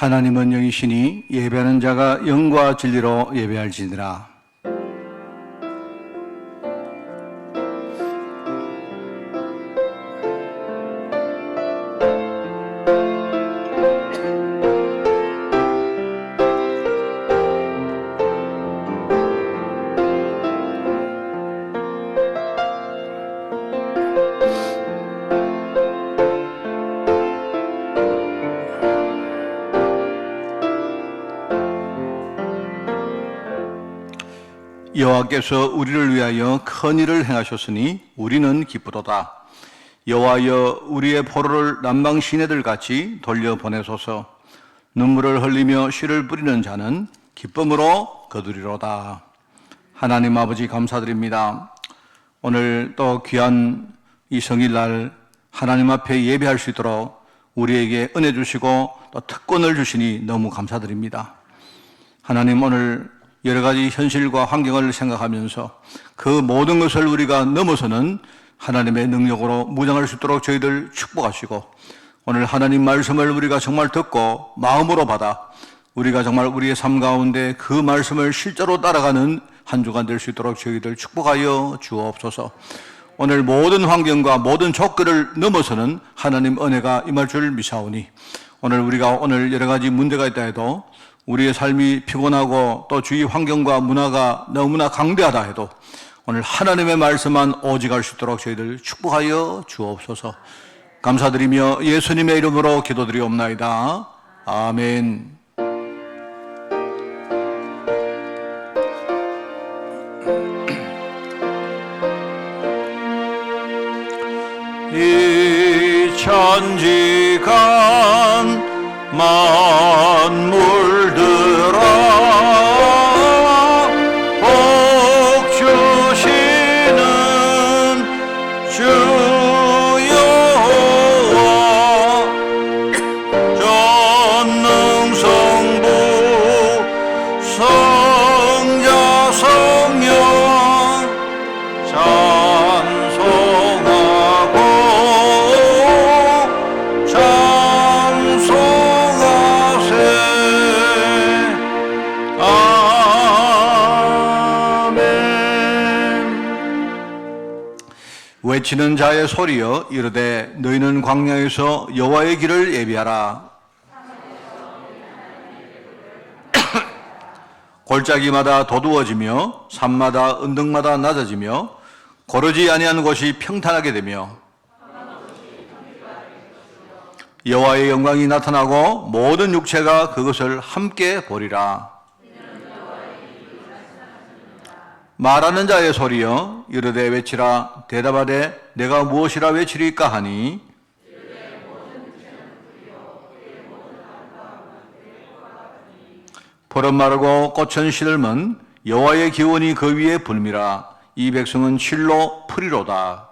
하나님은 영이시니 예배하는 자가 영과 진리로 예배할지니라. 여호와께서 우리를 위하여 큰 일을 행하셨으니 우리는 기쁘도다. 여호와여, 우리의 포로를 남방 시내들 같이 돌려보내소서. 눈물을 흘리며 씨를 뿌리는 자는 기쁨으로 거두리로다. 하나님 아버지, 감사드립니다. 오늘 또 귀한 이 성일날 하나님 앞에 예배할 수 있도록 우리에게 은혜 주시고 또 특권을 주시니 너무 감사드립니다. 하나님, 오늘 여러 가지 현실과 환경을 생각하면서 그 모든 것을 우리가 넘어서는 하나님의 능력으로 무장할 수 있도록 저희들 축복하시고, 오늘 하나님 말씀을 우리가 정말 듣고 마음으로 받아 우리가 정말 우리의 삶 가운데 그 말씀을 실제로 따라가는 한 주간 될 수 있도록 저희들 축복하여 주옵소서. 오늘 모든 환경과 모든 조건을 넘어서는 하나님 은혜가 임할 줄 믿사오니, 오늘 여러 가지 문제가 있다 해도, 우리의 삶이 피곤하고 또 주위 환경과 문화가 너무나 강대하다 해도 오늘 하나님의 말씀만 오직할 수 있도록 저희들 축복하여 주옵소서. 감사드리며 예수님의 이름으로 기도드리옵나이다. 아멘. 이 천지간 만물들아 복 주시는 주 여호와, 전능성부 성자 성령 찬송하고 외치는 자의 소리여 이르되 너희는 광야에서 여호와의 길을 예비하라. 골짜기마다 도두어지며 산마다 언덕마다 낮아지며 고르지 아니한 곳이 평탄하게 되며 여호와의 영광이 나타나고 모든 육체가 그것을 함께 보리라. 말하는 자의 소리여 이르되 외치라. 대답하되 내가 무엇이라 외치리까 하니, 푸른 마르고 꽃은 시들면 여호와의 기운이 그 위에 불미라. 이 백성은 실로 풀이로다.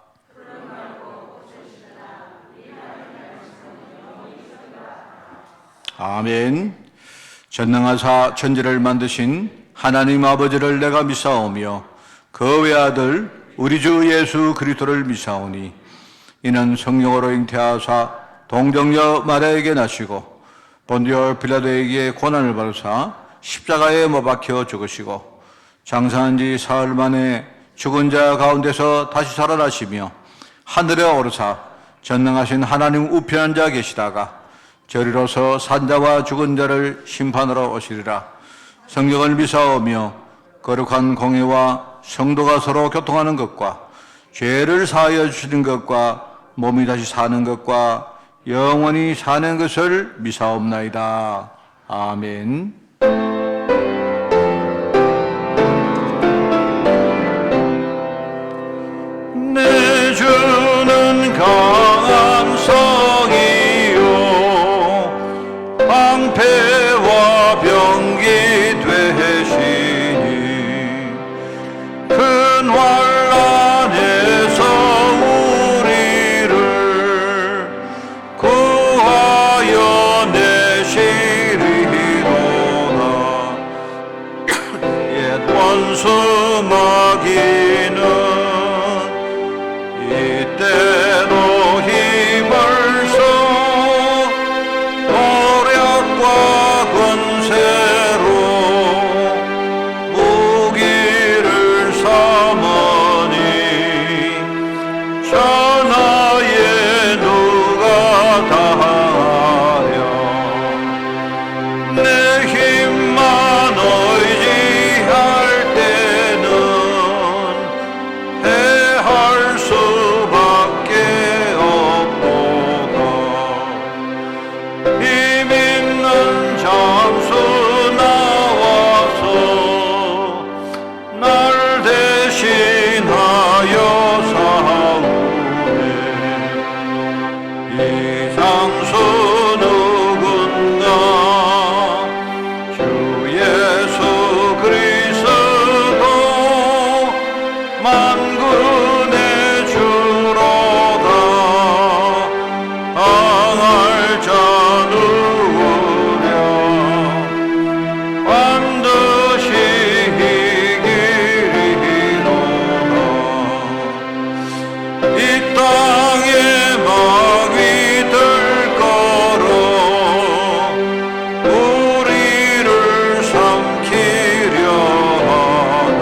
아멘. 전능하사 천지를 만드신 하나님 아버지를 내가 믿사오며 그 외아들 우리 주 예수 그리스도를 믿사오니, 이는 성령으로 잉태하사 동정녀 마리아에게 나시고 본디오 빌라도에게 고난을 받으사 십자가에 못 박혀 죽으시고 장사한 지 사흘 만에 죽은 자 가운데서 다시 살아나시며 하늘에 오르사 전능하신 하나님 우편한 자 계시다가 저리로서 산자와 죽은 자를 심판하러 오시리라. 성경을 믿사오며 거룩한 공회와 성도가 서로 교통하는 것과 죄를 사하여 주시는 것과 몸이 다시 사는 것과 영원히 사는 것을 믿사옵나이다. 아멘. 내 주는 강한 성이요 방패와 병기 되시니 큰 환난에서 우리를 구하여 내시리로다. 만군의 주로다. 당할 자 누구랴. 반드시 이기리로다. 이 땅에 마귀 들 거로 우리를 삼키려 하나.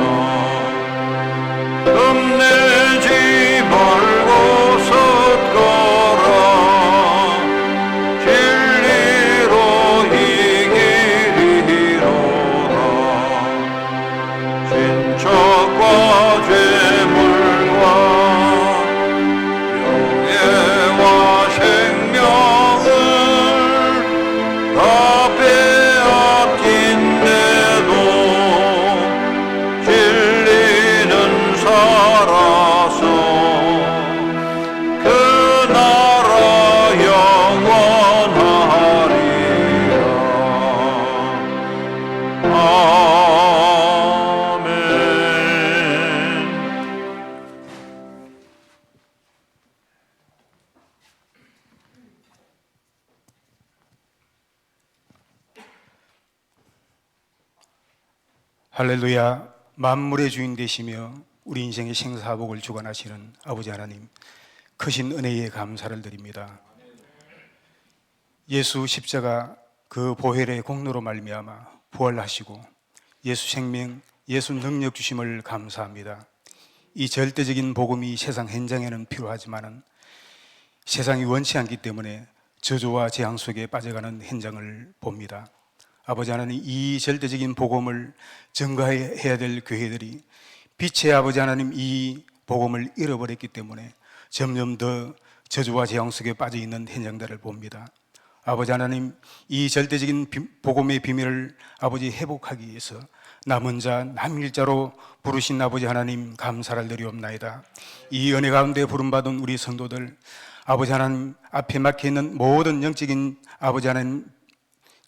겁내지 말고 섰거라. 진리로 이기리로다. 신척과 죄물과 명예와 생명을 다 빼앗긴데도 진리는 살아서 그 나라 영원하리라. 아멘. 할렐루야. 만물의 주인 되시며 우리 인생의 생사복을 주관하시는 아버지 하나님, 크신 은혜에 감사를 드립니다. 예수 십자가 그 보혈의 공로로 말미암아 부활하시고 예수 생명, 예수 능력 주심을 감사합니다. 이 절대적인 복음이 세상 현장에는 필요하지만은 세상이 원치 않기 때문에 저주와 재앙 속에 빠져가는 현장을 봅니다. 아버지 하나님, 이 절대적인 복음을 전가해야 될 교회들이 빛의 아버지 하나님 이 복음을 잃어버렸기 때문에 점점 더 저주와 재앙 속에 빠져 있는 현장들을 봅니다. 아버지 하나님, 이 절대적인 복음의 비밀을 아버지 회복하기 위해서 남은 자 남일자로 부르신 아버지 하나님 감사를 드리옵나이다. 이 은혜 가운데 부름받은 우리 성도들, 아버지 하나님 앞에 막혀있는 모든 영적인 아버지 하나님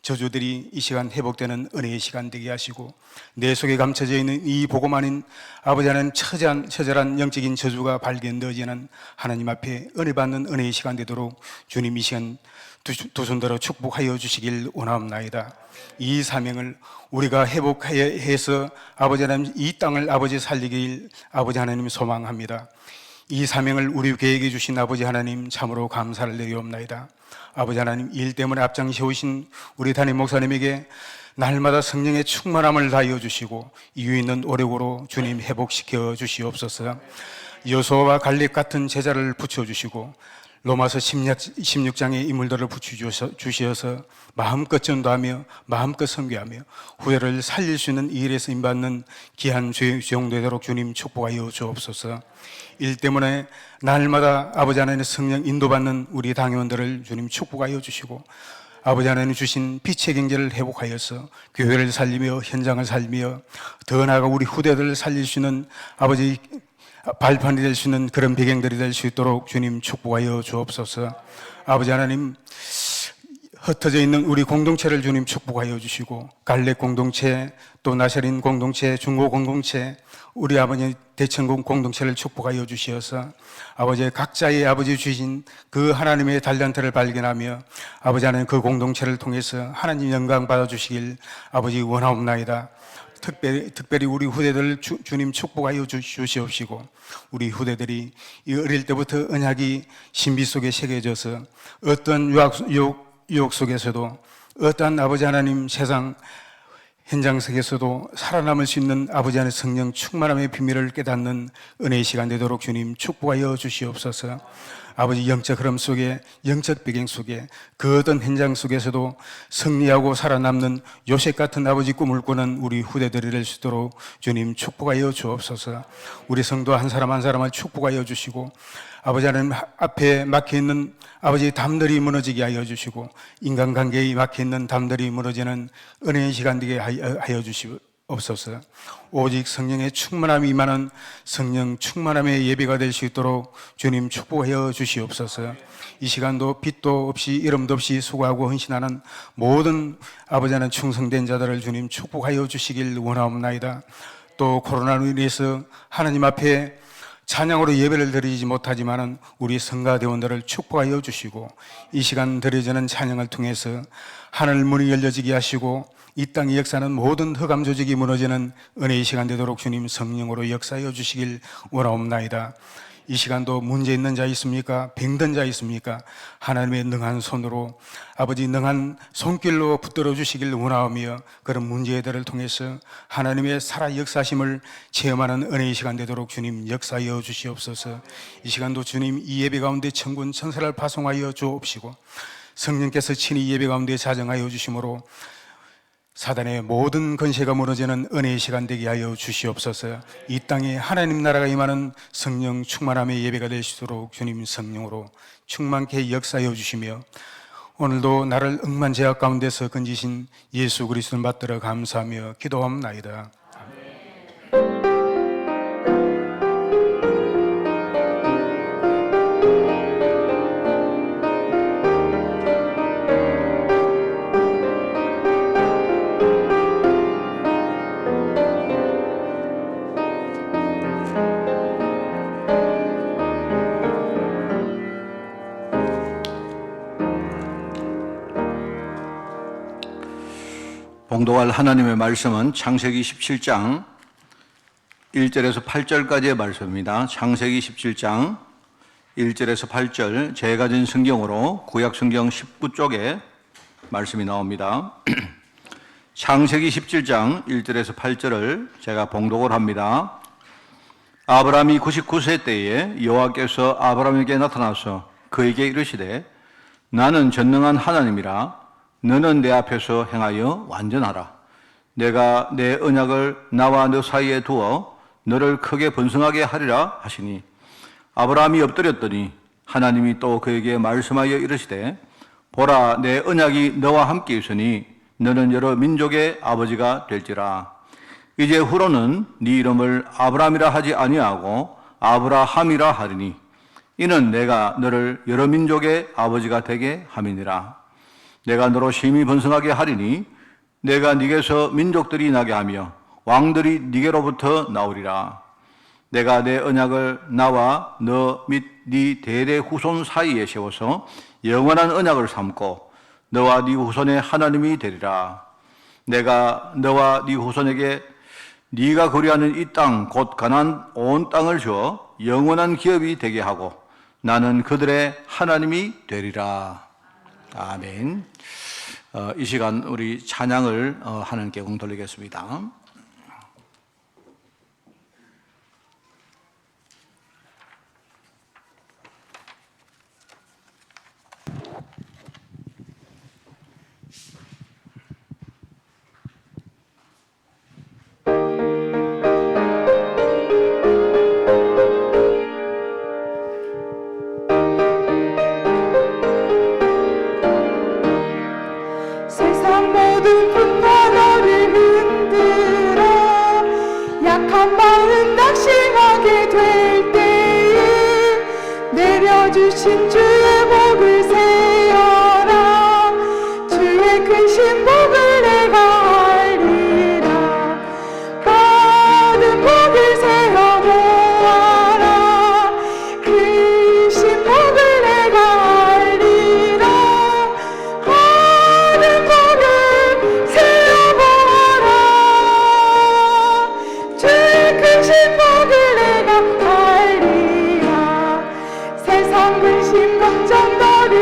저주들이 이 시간 회복되는 은혜의 시간 되게 하시고, 내 속에 감춰져 있는 이 복음 아닌 아버지 하나님 처절한 영적인 저주가 발견되어지는 하나님 앞에 은혜 받는 은혜의 시간 되도록 주님 이 시간 두 손들어 축복하여 주시길 원하옵나이다. 이 사명을 우리가 회복해서 아버지 하나님 이 땅을 아버지 살리길 아버지 하나님 소망합니다. 이 사명을 우리 계획해 주신 아버지 하나님 참으로 감사를 드리옵나이다. 아버지 하나님, 일 때문에 앞장서 오신 우리 담임 목사님에게 날마다 성령의 충만함을 다하여 주시고 이유 있는 오력으로 주님 회복시켜 주시옵소서. 여호수아와 갈렙 같은 제자를 붙여주시고 로마서 16장의 인물들을 붙여주셔서 마음껏 전도하며 마음껏 선교하며 후대를 살릴 수 있는 이 일에 쓰임받는 귀한 주용 되도록 주님 축복하여 주옵소서. 일 때문에 날마다 아버지 하나님의 성령 인도받는 우리 당회원들을 주님 축복하여 주시고 아버지 하나님 주신 빛의 경제를 회복하여서 교회를 살리며 현장을 살리며 더 나아가 우리 후대들을 살릴 수 있는 아버지 발판이 될 수 있는 그런 배경들이 될 수 있도록 주님 축복하여 주옵소서. 아버지 하나님, 흩어져 있는 우리 공동체를 주님 축복하여 주시고 갈렙 공동체, 또 나셔린 공동체, 중고 공동체, 우리 아버지 대천공 공동체를 축복하여 주시어서 아버지 각자의 아버지 주신 그 하나님의 달란트를 발견하며 아버지 하나님 그 공동체를 통해서 하나님 영광 받아주시길 아버지 원하옵나이다. 특별히 우리 후대들 주님 축복하여 주시옵시고 우리 후대들이 이 어릴 때부터 언약이 신비 속에 새겨져서 어떤 유혹 속에서도 어떠한 아버지 하나님 세상 현장 속에서도 살아남을 수 있는 아버지 하나님의 성령 충만함의 비밀을 깨닫는 은혜의 시간 되도록 주님 축복하여 주시옵소서. 아버지 영적 흐름 속에, 영적 배경 속에 그 어떤 현장 속에서도 승리하고 살아남는 요셉 같은 아버지 꿈을 꾸는 우리 후대들이 될 수 있도록 주님 축복하여 주옵소서. 우리 성도 한 사람 한 사람을 축복하여 주시고 아버지 하나님 앞에 막혀있는 아버지 담들이 무너지게 하여 주시고 인간관계에 막혀있는 담들이 무너지는 은혜의 시간 되게 하여 주시옵소서. 오직 성령의 충만함이 임하는 성령 충만함의 예배가 될 수 있도록 주님 축복하여 주시옵소서. 이 시간도 빛도 없이 이름도 없이 수고하고 헌신하는 모든 아버지 하나님 충성된 자들을 주님 축복하여 주시길 원하옵나이다. 또 코로나로 인해서 하나님 앞에 찬양으로 예배를 드리지 못하지만은 우리 성가대원들을 축복하여 주시고 이 시간 드려지는 찬양을 통해서 하늘 문이 열려지게 하시고 이 땅의 역사는 모든 흑암 조직이 무너지는 은혜의 시간 되도록 주님 성령으로 역사하여 주시길 원하옵나이다. 이 시간도 문제 있는 자 있습니까? 병든 자 있습니까? 하나님의 능한 손으로 아버지 능한 손길로 붙들어 주시길 원하오며 그런 문제들을 통해서 하나님의 살아 역사심을 체험하는 은혜의 시간 되도록 주님 역사하여 주시옵소서. 이 시간도 주님 이 예배 가운데 천군 천사를 파송하여 주옵시고 성령께서 친히 예배 가운데 자정하여 주심으로 사단의 모든 건세가 무너지는 은혜의 시간 되게 하여 주시옵소서. 이 땅에 하나님 나라가 임하는 성령 충만함의 예배가 되시도록 주님 성령으로 충만케 역사하여 주시며 오늘도 나를 억만제약 가운데서 건지신 예수 그리스도를 받들어 감사하며 기도합나이다. 봉독할 하나님의 말씀은 창세기 17장 1절에서 8절까지의 말씀입니다. 창세기 17장 1절에서 8절 제가 가진 성경으로 구약 성경 19쪽에 말씀이 나옵니다. 창세기 17장 1절에서 8절을 제가 봉독을 합니다. 아브라함이 99세 때에 여호와께서 아브라함에게 나타나서 그에게 이르시되 나는 전능한 하나님이라 너는 내 앞에서 행하여 완전하라. 내가 내 언약을 나와 너 사이에 두어 너를 크게 번성하게 하리라 하시니 아브라함이 엎드렸더니 하나님이 또 그에게 말씀하여 이르시되 보라 내 언약이 너와 함께 있으니 너는 여러 민족의 아버지가 될지라. 이제 후로는 네 이름을 아브라함이라 하지 아니하고 아브라함이라 하리니 이는 내가 너를 여러 민족의 아버지가 되게 함이니라. 내가 너로 심히 번성하게 하리니 내가 네게서 민족들이 나게 하며 왕들이 네게로부터 나오리라. 내가 내 언약을 나와 너 및 네 대대 후손 사이에 세워서 영원한 언약을 삼고 너와 네 후손의 하나님이 되리라. 내가 너와 네 후손에게 네가 거류하는 이 땅 곧 가나안 온 땅을 주어 영원한 기업이 되게 하고 나는 그들의 하나님이 되리라. 아멘. 이 시간 우리 찬양을 하나님께 공 돌리겠습니다. 세상 모든 분노를 흔들어 약한 마음 낙심하게 될 때에 내려주신 주의 복을 세어라. 주의 큰 신복을 내가 알리라. 받은 복을 세어 모아라. 큰 신복을 내가 알리라. 받은 복을 세어 모아라. 주의 큰 신복을 내가 알리라. 세상 근심 걱정 너를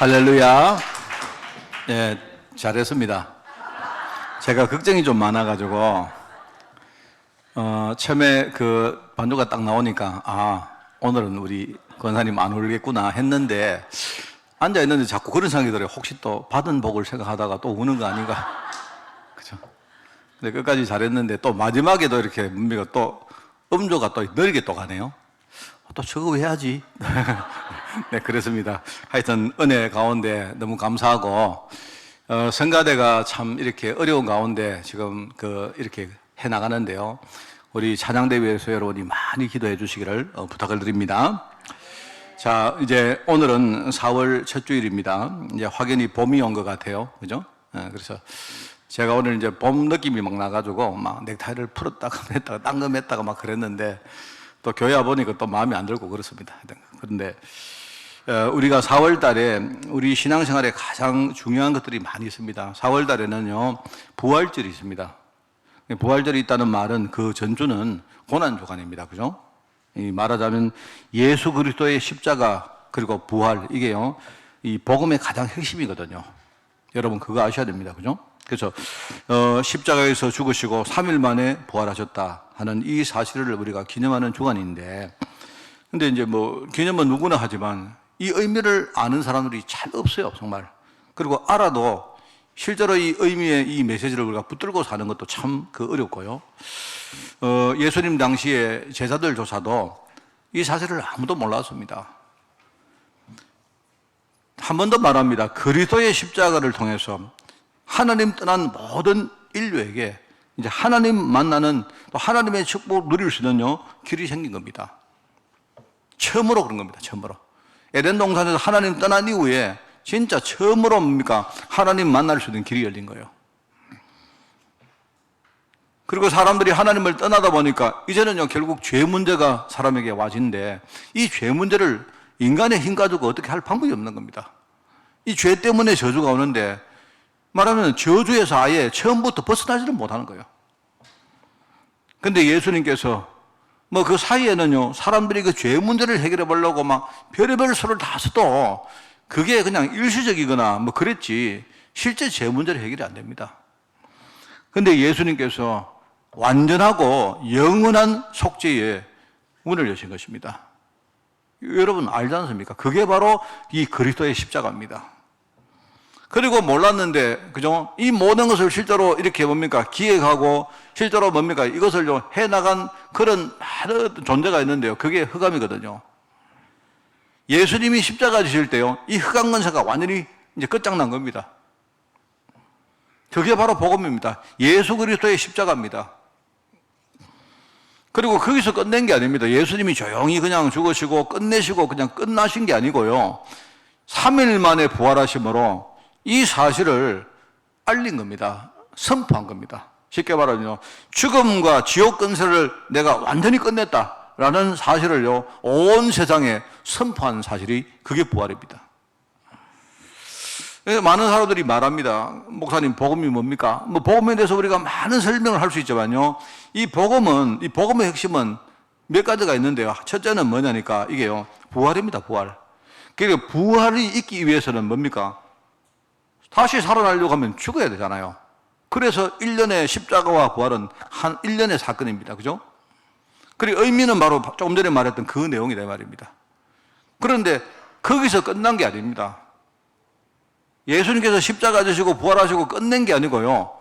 할렐루야. 예, 잘했습니다. 제가 걱정이 좀 많아가지고, 처음에 그 반주가 딱 나오니까, 아, 오늘은 우리 권사님 안 울겠구나 했는데, 앉아있는데 자꾸 그런 생각이 들어요. 혹시 또 받은 복을 생각하다가 또 우는 거 아닌가. 그죠? 근데 끝까지 잘했는데, 또 마지막에도 이렇게 뭡니까, 또 음조가 또 느리게 또 가네요. 또 저거 왜 해야지? 네, 그렇습니다. 하여튼 은혜 가운데 너무 감사하고, 성가대가 참 이렇게 어려운 가운데 지금 이렇게 해 나가는데요. 우리 찬양대회에서 여러분이 많이 기도해 주시기를 부탁을 드립니다. 자, 이제 오늘은 4월 첫 주일입니다. 이제 확연히 봄이 온 것 같아요. 그죠? 그래서 제가 오늘 이제 봄 느낌이 막 나가지고 막 넥타이를 풀었다가 했다가 당금했다가 막 그랬는데 또 교회 와보니까 또 마음에 안 들고 그렇습니다. 그런데 우리가 4월 달에 우리 신앙생활에 가장 중요한 것들이 많이 있습니다. 4월 달에는요, 부활절이 있습니다. 부활절이 있다는 말은 그 전주는 고난주간입니다. 그죠? 말하자면 예수 그리스도의 십자가 그리고 부활, 이게요, 이 복음의 가장 핵심이거든요. 여러분 그거 아셔야 됩니다. 그죠? 그래서 십자가에서 죽으시고 3일 만에 부활하셨다 하는 이 사실을 우리가 기념하는 주간인데, 근데 이제 뭐 기념은 누구나 하지만 이 의미를 아는 사람들이 잘 없어요, 정말. 그리고 알아도 실제로 이 의미의 이 메시지를 우리가 붙들고 사는 것도 참 어렵고요. 예수님 당시에 제자들 조사도 이 사실을 아무도 몰랐습니다. 한 번 더 말합니다. 그리스도의 십자가를 통해서 하나님 떠난 모든 인류에게 이제 하나님 만나는, 또 하나님의 축복을 누릴 수 있는 길이 생긴 겁니다. 처음으로 그런 겁니다. 처음으로. 에덴 동산에서 하나님 떠난 이후에 진짜 처음으로 뭡니까? 하나님 만날 수 있는 길이 열린 거예요. 그리고 사람들이 하나님을 떠나다 보니까 이제는요, 결국 죄 문제가 사람에게 와진데, 이 죄 문제를 인간의 힘 가지고 어떻게 할 방법이 없는 겁니다. 이 죄 때문에 저주가 오는데, 말하면 저주에서 아예 처음부터 벗어나지를 못하는 거예요. 근데 예수님께서 뭐 그 사이에는요, 사람들이 그 죄 문제를 해결해 보려고 막 별의별 수를 다 써도 그게 그냥 일시적이거나 뭐 그랬지, 실제 죄 문제를 해결이 안 됩니다. 근데 예수님께서 완전하고 영원한 속죄의 문을 여신 것입니다. 여러분 알지 않습니까? 그게 바로 이 그리스도의 십자가입니다. 그리고 몰랐는데, 그죠? 이 모든 것을 실제로 이렇게 뭡니까? 기획하고, 실제로 뭡니까? 이것을 해나간 그런 많은 존재가 있는데요. 그게 흑암이거든요. 예수님이 십자가 지실 때요, 이 흑암 권세가 완전히 이제 끝장난 겁니다. 그게 바로 복음입니다. 예수 그리스도의 십자가입니다. 그리고 거기서 끝낸 게 아닙니다. 예수님이 조용히 그냥 죽으시고 끝내시고 그냥 끝나신 게 아니고요. 3일 만에 부활하심으로 이 사실을 알린 겁니다. 선포한 겁니다. 쉽게 말하면 죽음과 지옥 권세를 내가 완전히 끝냈다라는 사실을요, 온 세상에 선포한 사실이 그게 부활입니다. 많은 사람들이 말합니다. 목사님, 복음이 뭡니까? 뭐 복음에 대해서 우리가 많은 설명을 할 수 있지만요, 이 복음의 핵심은 몇 가지가 있는데요. 첫째는 뭐냐니까 이게요, 부활입니다. 부활. 그러니까 부활이 있기 위해서는 뭡니까? 다시 살아나려고 하면 죽어야 되잖아요. 그래서 1년의 십자가와 부활은 한 1년의 사건입니다. 그죠? 그리고 의미는 바로 조금 전에 말했던 그 내용이다 말입니다. 그런데 거기서 끝난 게 아닙니다. 예수님께서 십자가 지시고 부활하시고 끝낸 게 아니고요,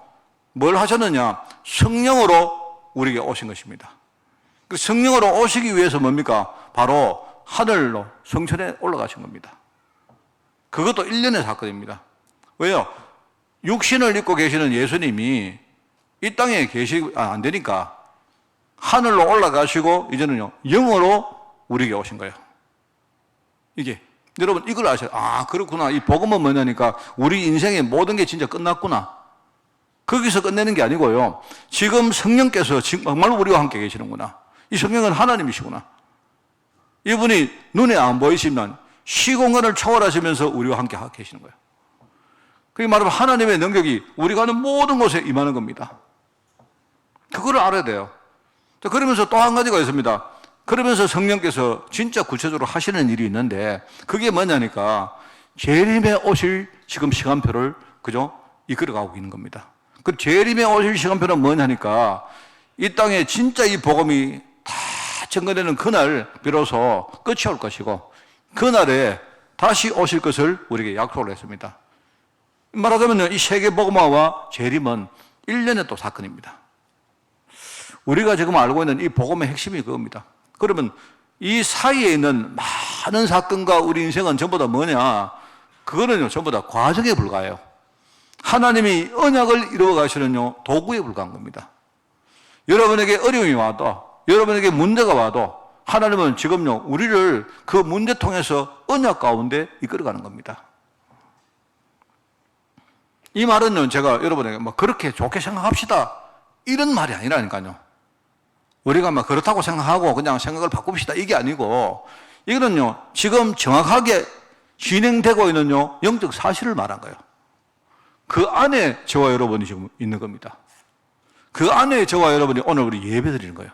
뭘 하셨느냐? 성령으로 우리에게 오신 것입니다. 그 성령으로 오시기 위해서 뭡니까? 바로 하늘로 성천에 올라가신 겁니다. 그것도 1년의 사건입니다. 왜요? 육신을 입고 계시는 예수님이 이 땅에 계시면 안 되니까 하늘로 올라가시고 이제는요, 영으로 우리에게 오신 거예요. 이게 여러분 이걸 아셔야, 아 그렇구나, 이 복음은 뭐냐니까 우리 인생의 모든 게 진짜 끝났구나. 거기서 끝내는 게 아니고요, 지금 성령께서 정말 우리와 함께 계시는구나. 이 성령은 하나님이시구나. 이분이 눈에 안 보이시면 시공간을 초월하시면서 우리와 함께 계시는 거예요. 그게 말하면 하나님의 능력이 우리가 하는 모든 곳에 임하는 겁니다. 그거를 알아야 돼요. 그러면서 또 한 가지가 있습니다. 그러면서 성령께서 진짜 구체적으로 하시는 일이 있는데, 그게 뭐냐니까 재림에 오실 지금 시간표를 그죠? 이끌어가고 있는 겁니다. 그 재림에 오실 시간표는 뭐냐니까 이 땅에 진짜 이 복음이 다 증거되는 그날 비로소 끝이 올 것이고 그날에 다시 오실 것을 우리에게 약속을 했습니다. 말하자면 이 세계 복음화와 재림은 1년의 또 사건입니다. 우리가 지금 알고 있는 이 복음의 핵심이 그겁니다. 그러면 이 사이에 있는 많은 사건과 우리 인생은 전부 다 뭐냐? 그거는요, 전부 다 과정에 불과해요. 하나님이 언약을 이루어 가시는요, 도구에 불과한 겁니다. 여러분에게 어려움이 와도, 여러분에게 문제가 와도, 하나님은 지금요, 우리를 그 문제 통해서 언약 가운데 이끌어가는 겁니다. 이 말은요, 제가 여러분에게 뭐 그렇게 좋게 생각합시다. 이런 말이 아니라니까요. 우리가 막 그렇다고 생각하고 그냥 생각을 바꿉시다. 이게 아니고, 이거는요, 지금 정확하게 진행되고 있는요, 영적 사실을 말한 거예요. 그 안에 저와 여러분이 지금 있는 겁니다. 그 안에 저와 여러분이 오늘 우리 예배 드리는 거예요.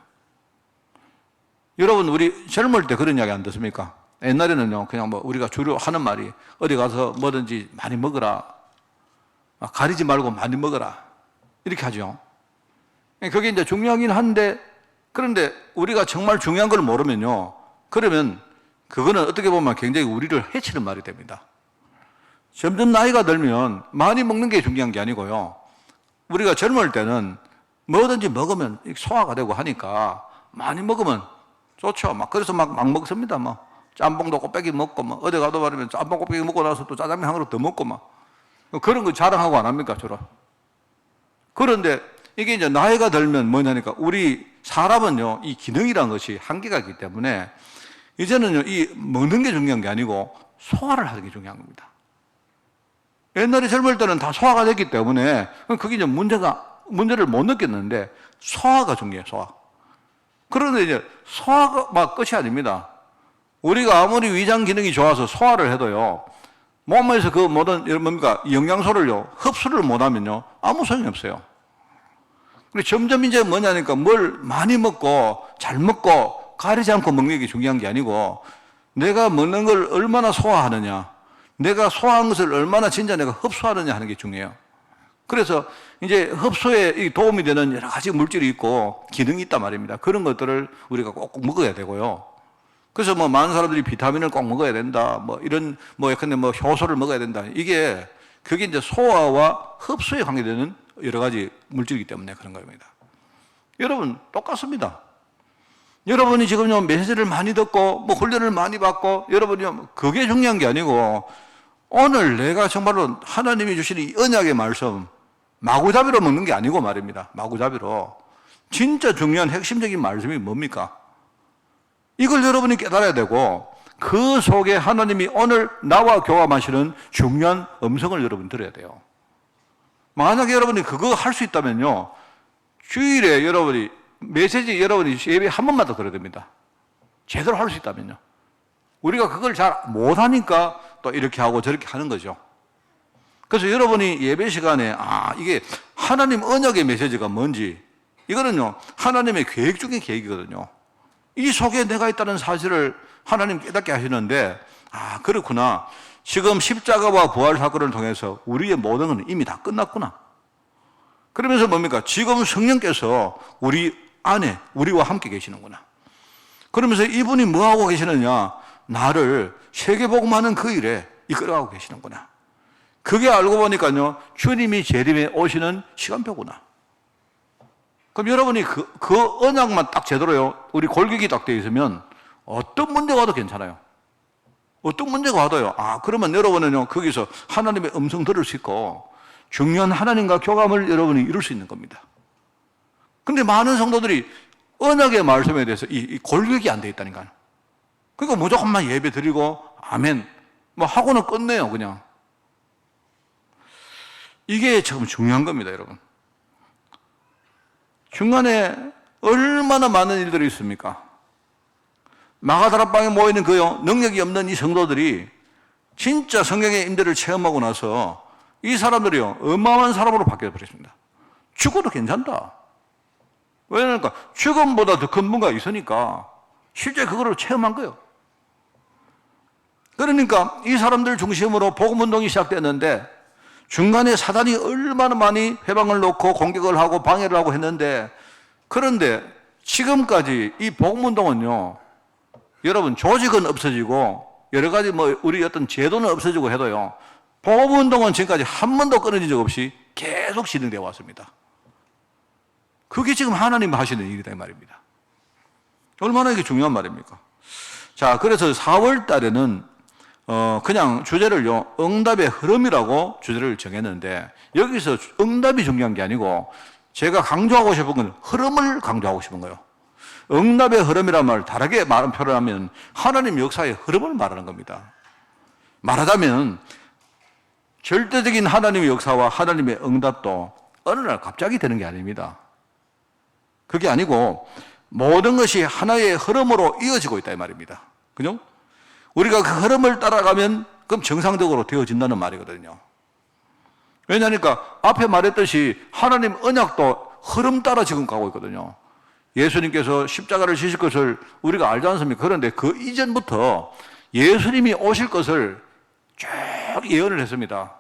여러분, 우리 젊을 때 그런 이야기 안 듣습니까? 옛날에는요, 그냥 뭐 우리가 주로 하는 말이 어디 가서 뭐든지 많이 먹어라. 가리지 말고 많이 먹어라. 이렇게 하죠. 그게 이제 중요하긴 한데, 그런데 우리가 정말 중요한 걸 모르면요, 그러면 그거는 어떻게 보면 굉장히 우리를 해치는 말이 됩니다. 점점 나이가 들면 많이 먹는 게 중요한 게 아니고요. 우리가 젊을 때는 뭐든지 먹으면 소화가 되고 하니까 많이 먹으면 좋죠. 그래서 막 먹습니다. 짬뽕도 곱빼기 먹고, 어디 가도 말하면 짬뽕 곱빼기 먹고 나서 또 짜장면 한 그릇 더 먹고, 그런 거 자랑하고 안 합니까, 주로? 그런데 이게 이제 나이가 들면 뭐냐니까 우리 사람은요, 이 기능이라는 것이 한계가 있기 때문에 이제는요, 이 먹는 게 중요한 게 아니고 소화를 하는 게 중요한 겁니다. 옛날에 젊을 때는 다 소화가 됐기 때문에 그게 이제 문제를 못 느꼈는데 소화가 중요해요, 소화. 그런데 이제 소화가 막 끝이 아닙니다. 우리가 아무리 위장 기능이 좋아서 소화를 해도요, 몸에서 그 모든 뭡니까 영양소를요 흡수를 못하면요 아무 소용이 없어요. 근데 점점 이제 뭐냐니까 뭘 많이 먹고 잘 먹고 가리지 않고 먹는 게 중요한 게 아니고 내가 먹는 걸 얼마나 소화하느냐, 내가 소화한 것을 얼마나 진짜 내가 흡수하느냐 하는 게 중요해요. 그래서 이제 흡수에 도움이 되는 여러 가지 물질이 있고 기능이 있단 말입니다. 그런 것들을 우리가 꼭 먹어야 되고요. 그래서 많은 사람들이 비타민을 꼭 먹어야 된다. 이런, 예컨대 효소를 먹어야 된다. 그게 이제 소화와 흡수에 관계되는 여러 가지 물질이기 때문에 그런 겁니다. 여러분, 똑같습니다. 여러분이 지금 메시지를 많이 듣고, 훈련을 많이 받고, 여러분이 그게 중요한 게 아니고, 오늘 내가 정말로 하나님이 주신 이 언약의 말씀, 마구잡이로 먹는 게 아니고 말입니다. 마구잡이로. 진짜 중요한 핵심적인 말씀이 뭡니까? 이걸 여러분이 깨달아야 되고 그 속에 하나님이 오늘 나와 교감하시는 중요한 음성을 여러분 들어야 돼요. 만약에 여러분이 그거 할 수 있다면요, 주일에 여러분이 메시지 여러분이 예배 한 번만 더 들어야 됩니다. 제대로 할 수 있다면요. 우리가 그걸 잘 못하니까 또 이렇게 하고 저렇게 하는 거죠. 그래서 여러분이 예배 시간에 이게 하나님 언약의 메시지가 뭔지, 이거는요 하나님의 계획 중의 계획이거든요. 이 속에 내가 있다는 사실을 하나님 깨닫게 하시는데, 그렇구나. 지금 십자가와 부활 사건을 통해서 우리의 모든 건 이미 다 끝났구나. 그러면서 뭡니까? 지금 성령께서 우리 안에, 우리와 함께 계시는구나. 그러면서 이분이 뭐하고 계시느냐? 나를 세계복음하는 그 일에 이끌어가고 계시는구나. 그게 알고 보니까요, 주님이 재림에 오시는 시간표구나. 그럼 여러분이 그 언약만 딱 제대로요, 우리 골격이 딱 되어 있으면 어떤 문제가 와도 괜찮아요. 어떤 문제가 와도요, 그러면 여러분은요, 거기서 하나님의 음성 들을 수 있고, 중요한 하나님과 교감을 여러분이 이룰 수 있는 겁니다. 근데 많은 성도들이 언약의 말씀에 대해서 이 골격이 안 되어 있다니까요. 그러니까 무조건만 예배 드리고, 아멘. 하고는 끝내요, 그냥. 이게 참 중요한 겁니다, 여러분. 중간에 얼마나 많은 일들이 있습니까? 마가다락방에 모이는 그 능력이 없는 이 성도들이 진짜 성령의 임재를 체험하고 나서 이 사람들이요 어마어마한 사람으로 바뀌어버렸습니다. 죽어도 괜찮다. 왜냐니까 죽음보다 더 큰 뭔가 있으니까 실제 그거를 체험한 거예요. 그러니까 이 사람들 중심으로 복음운동이 시작됐는데 중간에 사단이 얼마나 많이 회방을 놓고 공격을 하고 방해를 하고 했는데, 그런데 지금까지 이 복음운동은요, 여러분 조직은 없어지고 여러 가지 우리 어떤 제도는 없어지고 해도요, 복음운동은 지금까지 한 번도 끊어진 적 없이 계속 진행되어 왔습니다. 그게 지금 하나님 하시는 일이다 이 말입니다. 얼마나 이게 중요한 말입니까? 자, 그래서 4월 달에는 그냥 주제를요, 응답의 흐름이라고 주제를 정했는데, 여기서 응답이 중요한 게 아니고 제가 강조하고 싶은 건 흐름을 강조하고 싶은 거예요. 응답의 흐름이란 말을 다르게 표현하면 하나님 역사의 흐름을 말하는 겁니다. 말하자면 절대적인 하나님의 역사와 하나님의 응답도 어느 날 갑자기 되는 게 아닙니다. 그게 아니고 모든 것이 하나의 흐름으로 이어지고 있다 이 말입니다. 그죠? 우리가 그 흐름을 따라가면 그럼 정상적으로 되어진다는 말이거든요. 왜냐하니까 앞에 말했듯이 하나님 언약도 흐름 따라 지금 가고 있거든요. 예수님께서 십자가를 지실 것을 우리가 알지 않습니까? 그런데 그 이전부터 예수님이 오실 것을 쭉 예언을 했습니다.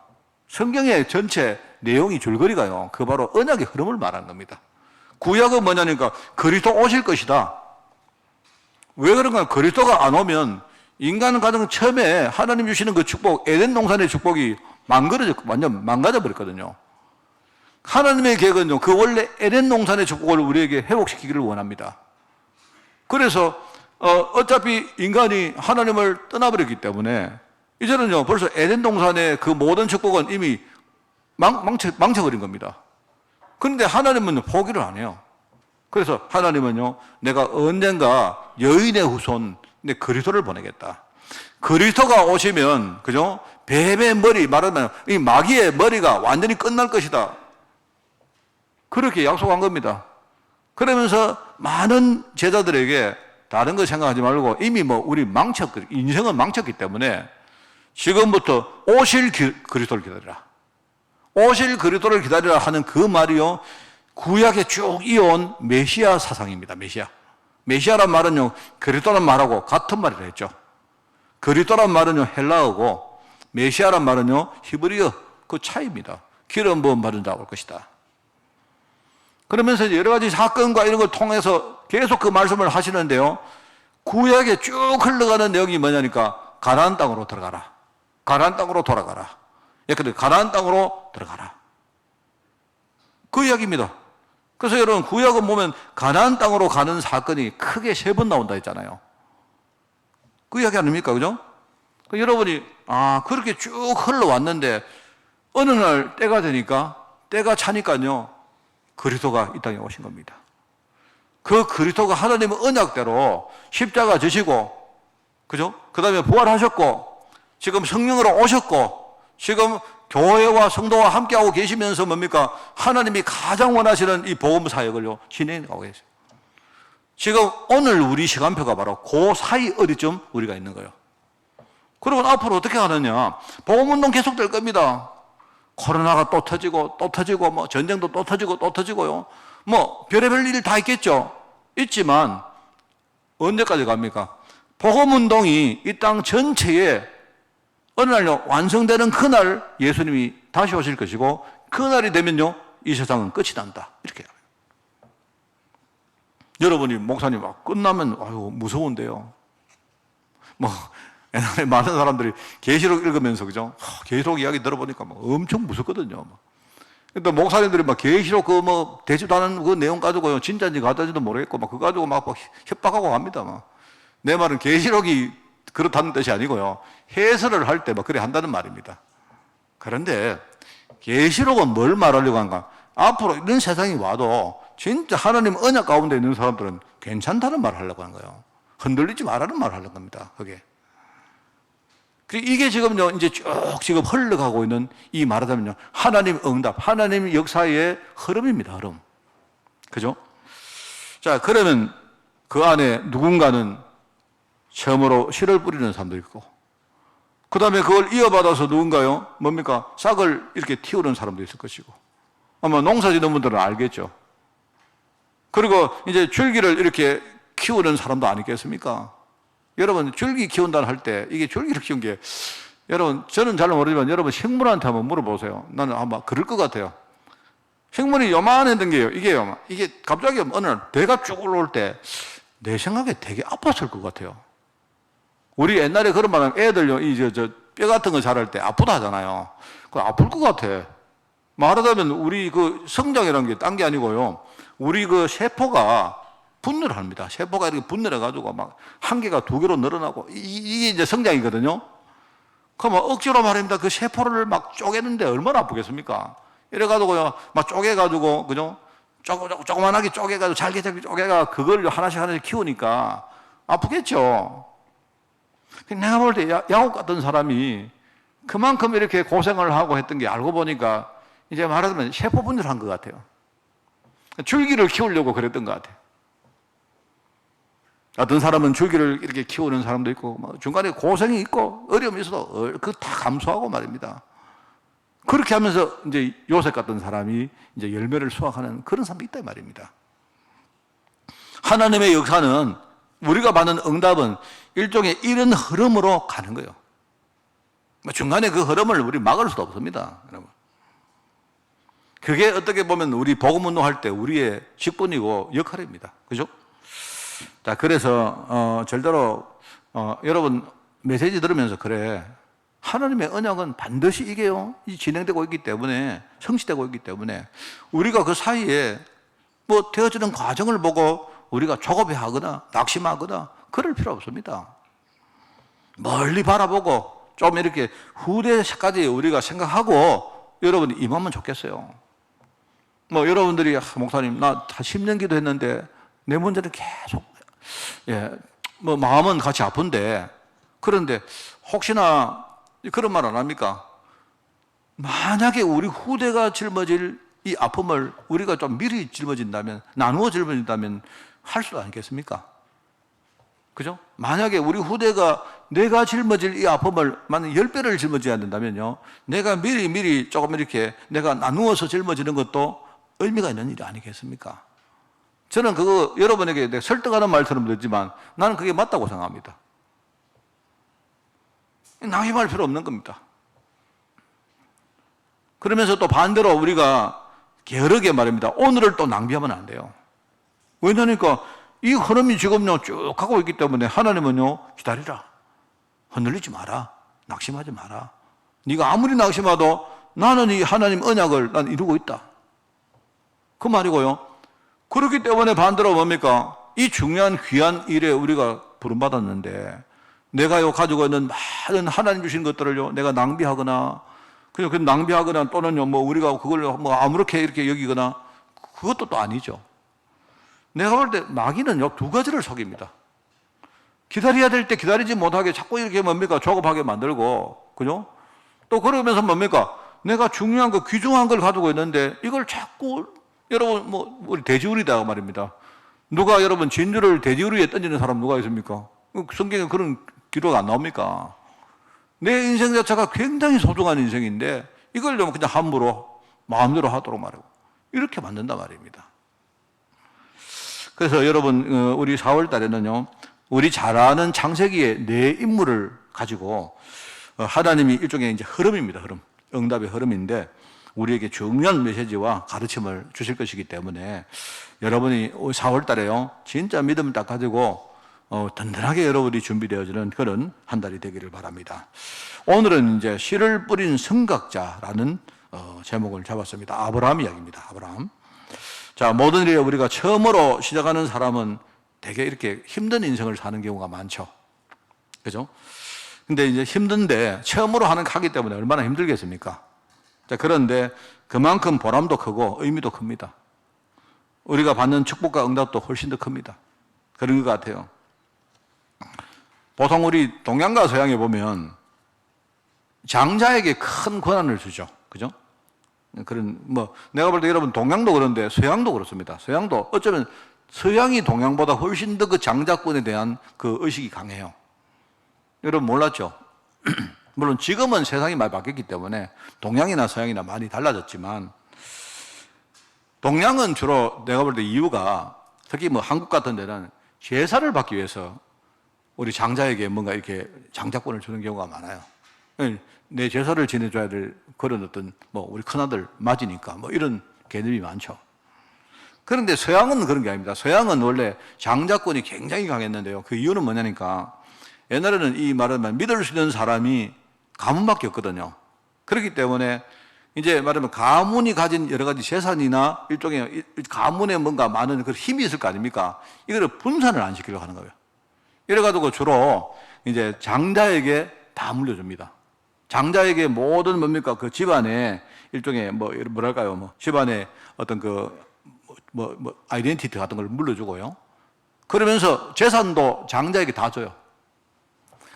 성경의 전체 내용이 줄거리가요, 그 바로 언약의 흐름을 말하는 겁니다. 구약은 뭐냐니까 그리스도 오실 것이다. 왜 그런가? 그리스도가 안 오면 인간 가정 처음에 하나님 주시는 그 축복, 에덴 동산의 축복이 완전 망가져 버렸거든요. 하나님의 계획은요, 그 원래 에덴 동산의 축복을 우리에게 회복시키기를 원합니다. 그래서 어차피 인간이 하나님을 떠나버렸기 때문에 이제는요, 벌써 에덴 동산의 그 모든 축복은 이미 망쳐버린 겁니다. 그런데 하나님은 포기를 안 해요. 그래서 하나님은요, 내가 언젠가 여인의 후손, 그리스도를 보내겠다. 그리스도가 오시면, 그죠? 뱀의 머리, 말하면 이 마귀의 머리가 완전히 끝날 것이다. 그렇게 약속한 겁니다. 그러면서 많은 제자들에게 다른 거 생각하지 말고 이미 우리 인생은 망쳤기 때문에 지금부터 오실 그리스도를 기다리라. 오실 그리스도를 기다리라 하는 그 말이요, 구약에 쭉 이어온 메시아 사상입니다. 메시아란 말은요, 그리스도란 말하고 같은 말이라 했죠. 그리스도란 말은요, 헬라어고 메시아란 말은요, 히브리어 그 차이입니다. 기름 부음 받은 자 올 것이다. 그러면서 여러 가지 사건과 이런 걸 통해서 계속 그 말씀을 하시는데요, 구약에 쭉 흘러가는 내용이 뭐냐니까 가나안 땅으로 들어가라. 가나안 땅으로 돌아가라. 근데 가나안 땅으로 들어가라. 그 이야기입니다. 그래서 여러분, 구약은 보면 가나안 땅으로 가는 사건이 크게 3번 나온다 했잖아요. 그 이야기 아닙니까? 그죠? 여러분이 그렇게 쭉 흘러왔는데 어느 날 때가 차니까요, 그리스도가 이 땅에 오신 겁니다. 그 그리스도가 하나님의 언약대로 십자가 지시고, 그죠? 그 다음에 부활하셨고, 지금 성령으로 오셨고, 지금 교회와 성도와 함께하고 계시면서 뭡니까? 하나님이 가장 원하시는 이 복음 사역을요, 진행하고 계세요. 지금 오늘 우리 시간표가 바로 그 사이 어디쯤 우리가 있는 거예요. 그러면 앞으로 어떻게 하느냐? 복음운동 계속될 겁니다. 코로나가 또 터지고, 전쟁도 또 터지고요. 별의별 일 다 있겠죠. 있지만, 언제까지 갑니까? 복음운동이 이 땅 전체에 어느 날요, 완성되는 그날 예수님이 다시 오실 것이고, 그날이 되면요, 이 세상은 끝이 난다. 이렇게 해요. 여러분이, 목사님, 끝나면, 무서운데요. 옛날에 많은 사람들이 계시록 읽으면서, 그죠? 계시록 이야기 들어보니까 엄청 무섭거든요. 근데 목사님들이 계시록 되지도 않은 그 내용 가지고요, 진짜인지 가짜인지도 모르겠고, 그거 가지고 협박하고 갑니다. 내 말은 계시록이 그렇다는 뜻이 아니고요, 해설을 할 때 그래 한다는 말입니다. 그런데 계시록은 뭘 말하려고 하는가? 앞으로 이런 세상이 와도 진짜 하나님 언약 가운데 있는 사람들은 괜찮다는 말을 하려고 하는 거예요. 흔들리지 말라는 말을 하려는 겁니다. 그게. 이게 지금요, 이제 쭉 지금 흘러가고 있는 이 말하자면요, 하나님 응답, 하나님 역사의 흐름입니다. 흐름. 그죠? 자, 그러면 그 안에 누군가는 처음으로 씨를 뿌리는 사람도 있고, 그 다음에 그걸 이어받아서 누군가요? 뭡니까? 싹을 이렇게 틔우는 사람도 있을 것이고, 아마 농사 짓는 분들은 알겠죠. 그리고 이제 줄기를 이렇게 키우는 사람도 아니겠습니까? 여러분 줄기 키운다 할 때 이게 줄기를 키운 게 여러분 저는 잘 모르지만 여러분 식물한테 한번 물어보세요. 나는 아마 그럴 것 같아요. 식물이 요만했던 게요. 이게 갑자기 어느 날 대가 쭉 올라올 때 내 생각에 되게 아팠을 것 같아요. 우리 옛날에 그런 말 하면 애들요, 뼈 같은 거 자랄 때 아프다 하잖아요. 그 아플 것 같아. 말하자면 우리 그 성장이라는 게 딴 게 아니고요. 우리 그 세포가 분열을 합니다. 세포가 이렇게 분열해가지고 막 한 개가 두 개로 늘어나고 이게 이제 성장이거든요. 그러면 억지로 말입니다. 그 세포를 막 쪼개는데 얼마나 아프겠습니까? 이래가지고요, 막 쪼개가지고, 그죠? 조그만하게 쪼개가지고 잘게 쪼개가 그걸 하나씩 키우니까 아프겠죠? 내가 볼 때 야곱 같은 사람이 그만큼 이렇게 고생을 하고 했던 게 알고 보니까 이제 말하자면 세포 분열한 것 같아요. 줄기를 키우려고 그랬던 것 같아요. 어떤 사람은 줄기를 이렇게 키우는 사람도 있고 중간에 고생이 있고 어려움이 있어도 그 다 감수하고 말입니다. 그렇게 하면서 이제 요셉 같은 사람이 이제 열매를 수확하는 그런 사람이 있다 말입니다. 하나님의 역사는 우리가 받는 응답은 일종의 이런 흐름으로 가는 거예요. 중간에 그 흐름을 우리 막을 수도 없습니다, 여러분. 그게 어떻게 보면 우리 복음 운동할 때 우리의 직분이고 역할입니다. 그죠? 자, 그래서 절대로 여러분 메시지 들으면서 그래. 하나님의 언약은 반드시 이게요. 진행되고 있기 때문에 성취되고 있기 때문에 우리가 그 사이에 뭐 되어지는 과정을 보고 우리가 조급해하거나 낙심하거나 그럴 필요 없습니다. 멀리 바라보고 좀 이렇게 후대까지 우리가 생각하고 여러분이 임하면 좋겠어요. 뭐 여러분들이 목사님 나 다 10년 기도했는데 내 문제는 계속 뭐 마음은 같이 아픈데 그런데 혹시나 그런 말 안 합니까? 만약에 우리 후대가 짊어질 이 아픔을 우리가 좀 미리 짊어진다면 나누어 짊어진다면 할 수도 않겠습니까? 그죠? 만약에 우리 후대가 내가 짊어질 이 아픔을 만약 10배를 짊어져야 된다면요 내가 미리 조금 이렇게 내가 나누어서 짊어지는 것도 의미가 있는 일이 아니겠습니까? 저는 그거 여러분에게 내가 설득하는 말처럼 듣지만 나는 그게 맞다고 생각합니다. 낭심할 필요 없는 겁니다. 그러면서 또 반대로 우리가 게으르게 말입니다. 오늘을 또 낭비하면 안 돼요. 왜냐니까 이 흐름이 지금요 쭉 가고 있기 때문에 하나님은요 기다리라. 흔들리지 마라. 낙심하지 마라. 네가 아무리 낙심해도 나는 이 하나님 언약을 난 이루고 있다. 그 말이고요. 그렇기 때문에 반대로 뭡니까? 이 중요한 귀한 일에 우리가 부름받았는데 내가요 가지고 있는 많은 하나님 주신 것들을요 내가 낭비하거나 그냥 그 낭비하거나 또는요 뭐 우리가 그걸 뭐 아무렇게 이렇게 여기거나 그것도 또 아니죠. 내가 볼 때 마귀는요 두 가지를 속입니다. 기다려야 될 때 기다리지 못하게 자꾸 이렇게 뭡니까 조급하게 만들고 그죠? 또 그러면서 뭡니까 내가 중요한 거 귀중한 걸 가지고 있는데 이걸 자꾸 여러분 뭐 우리 돼지우리다 말입니다. 누가 여러분 진주를 돼지우리에 던지는 사람 누가 있습니까? 성경에 그런 기록 안 나옵니까? 내 인생 자체가 굉장히 소중한 인생인데 이걸 그냥 함부로 마음대로 하도록 말하고 이렇게 만든단 말입니다. 그래서 여러분 우리 4월 달에는요 우리 잘 아는 창세기의 네 인물을 가지고 하나님이 일종의 이제 흐름입니다. 흐름, 응답의 흐름인데 우리에게 중요한 메시지와 가르침을 주실 것이기 때문에 여러분이 4월 달에요 진짜 믿음 딱 가지고 든든하게 여러분이 준비되어지는 그런 한 달이 되기를 바랍니다. 오늘은 이제 씨를 뿌린 성각자라는 제목을 잡았습니다. 아브라함 이야기입니다. 아브라함. 자, 모든 일에 우리가 처음으로 시작하는 사람은 되게 이렇게 힘든 인생을 사는 경우가 많죠. 그죠? 근데 이제 힘든데 처음으로 하기 때문에 얼마나 힘들겠습니까? 자, 그런데 그만큼 보람도 크고 의미도 큽니다. 우리가 받는 축복과 응답도 훨씬 더 큽니다. 그런 것 같아요. 보통 우리 동양과 서양에 보면 장자에게 큰 권한을 주죠. 그죠? 그런, 내가 볼 때 여러분 동양도 그런데 서양도 그렇습니다. 서양도 어쩌면 서양이 동양보다 훨씬 더 그 장자권에 대한 그 의식이 강해요. 여러분 몰랐죠? 물론 지금은 세상이 많이 바뀌었기 때문에 동양이나 서양이나 많이 달라졌지만 동양은 주로 내가 볼 때 이유가 특히 한국 같은 데는 제사를 받기 위해서 우리 장자에게 뭔가 이렇게 장자권을 주는 경우가 많아요. 내 제사를 지내줘야 될 그런 어떤 뭐 우리 큰아들 맞이니까 뭐 이런 개념이 많죠. 그런데 서양은 그런 게 아닙니다. 서양은 원래 장자권이 굉장히 강했는데요. 그 이유는 뭐냐니까 옛날에는 이 말하면 믿을 수 있는 사람이 가문밖에 없거든요. 그렇기 때문에 이제 말하면 가문이 가진 여러 가지 재산이나 일종의 가문에 뭔가 많은 그 힘이 있을 거 아닙니까? 이거를 분산을 안 시키려고 하는 거예요. 이래가지고 주로 이제 장자에게 다 물려줍니다. 장자에게 모든 뭡니까? 그 집안에 일종의 뭐랄까요? 뭐 집안에 어떤 아이덴티티 같은 걸 물려주고요. 그러면서 재산도 장자에게 다 줘요.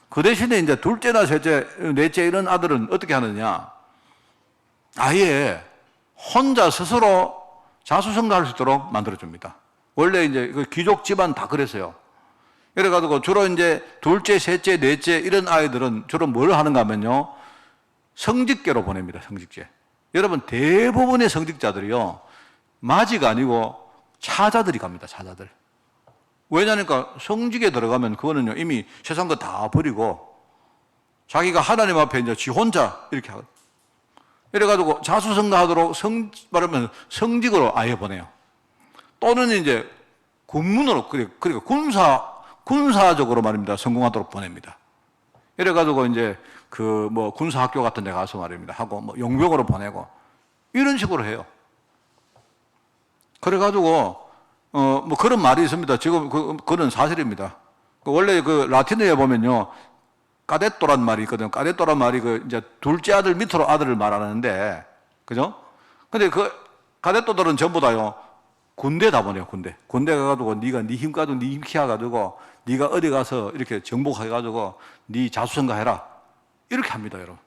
그 대신에 이제 둘째나 셋째, 넷째 이런 아들은 어떻게 하느냐? 아예 혼자 스스로 자수성가할 수 있도록 만들어줍니다. 원래 이제 그 귀족 집안 다 그랬어요. 그래가지고 주로 이제 둘째, 셋째, 넷째 이런 아이들은 주로 뭘 하는가 하면요. 성직계로 보냅니다. 성직계. 여러분 대부분의 성직자들이요. 맞이가 아니고 차자들이 갑니다. 차자들. 왜냐니까 성직에 들어가면 그거는요. 이미 세상 거 다 버리고 자기가 하나님 앞에 이제 지 혼자 이렇게 하거든요. 이래가지고 자수성가하도록 말하면 성직으로 아예 보내요. 또는 이제 군문으로, 그러니까 군사적으로 말입니다. 성공하도록 보냅니다. 이래가지고 이제 군사학교 같은 데 가서 말입니다. 하고 용병으로 보내고 이런 식으로 해요. 그래가지고, 그런 말이 있습니다. 지금 그건 사실입니다. 원래 라틴어에 보면요. 까데또란 말이 있거든요. 까데또란 말이 이제 둘째 아들 밑으로 아들을 말하는데, 그죠? 근데 까데또들은 전부 다요, 군대 다 보내요, 군대. 군대 가가지고, 네가 네 힘 가지고, 네 힘 키워가지고, 네가 어디 가서 이렇게 정복해가지고, 네 자수성가해라. 이렇게 합니다, 여러분.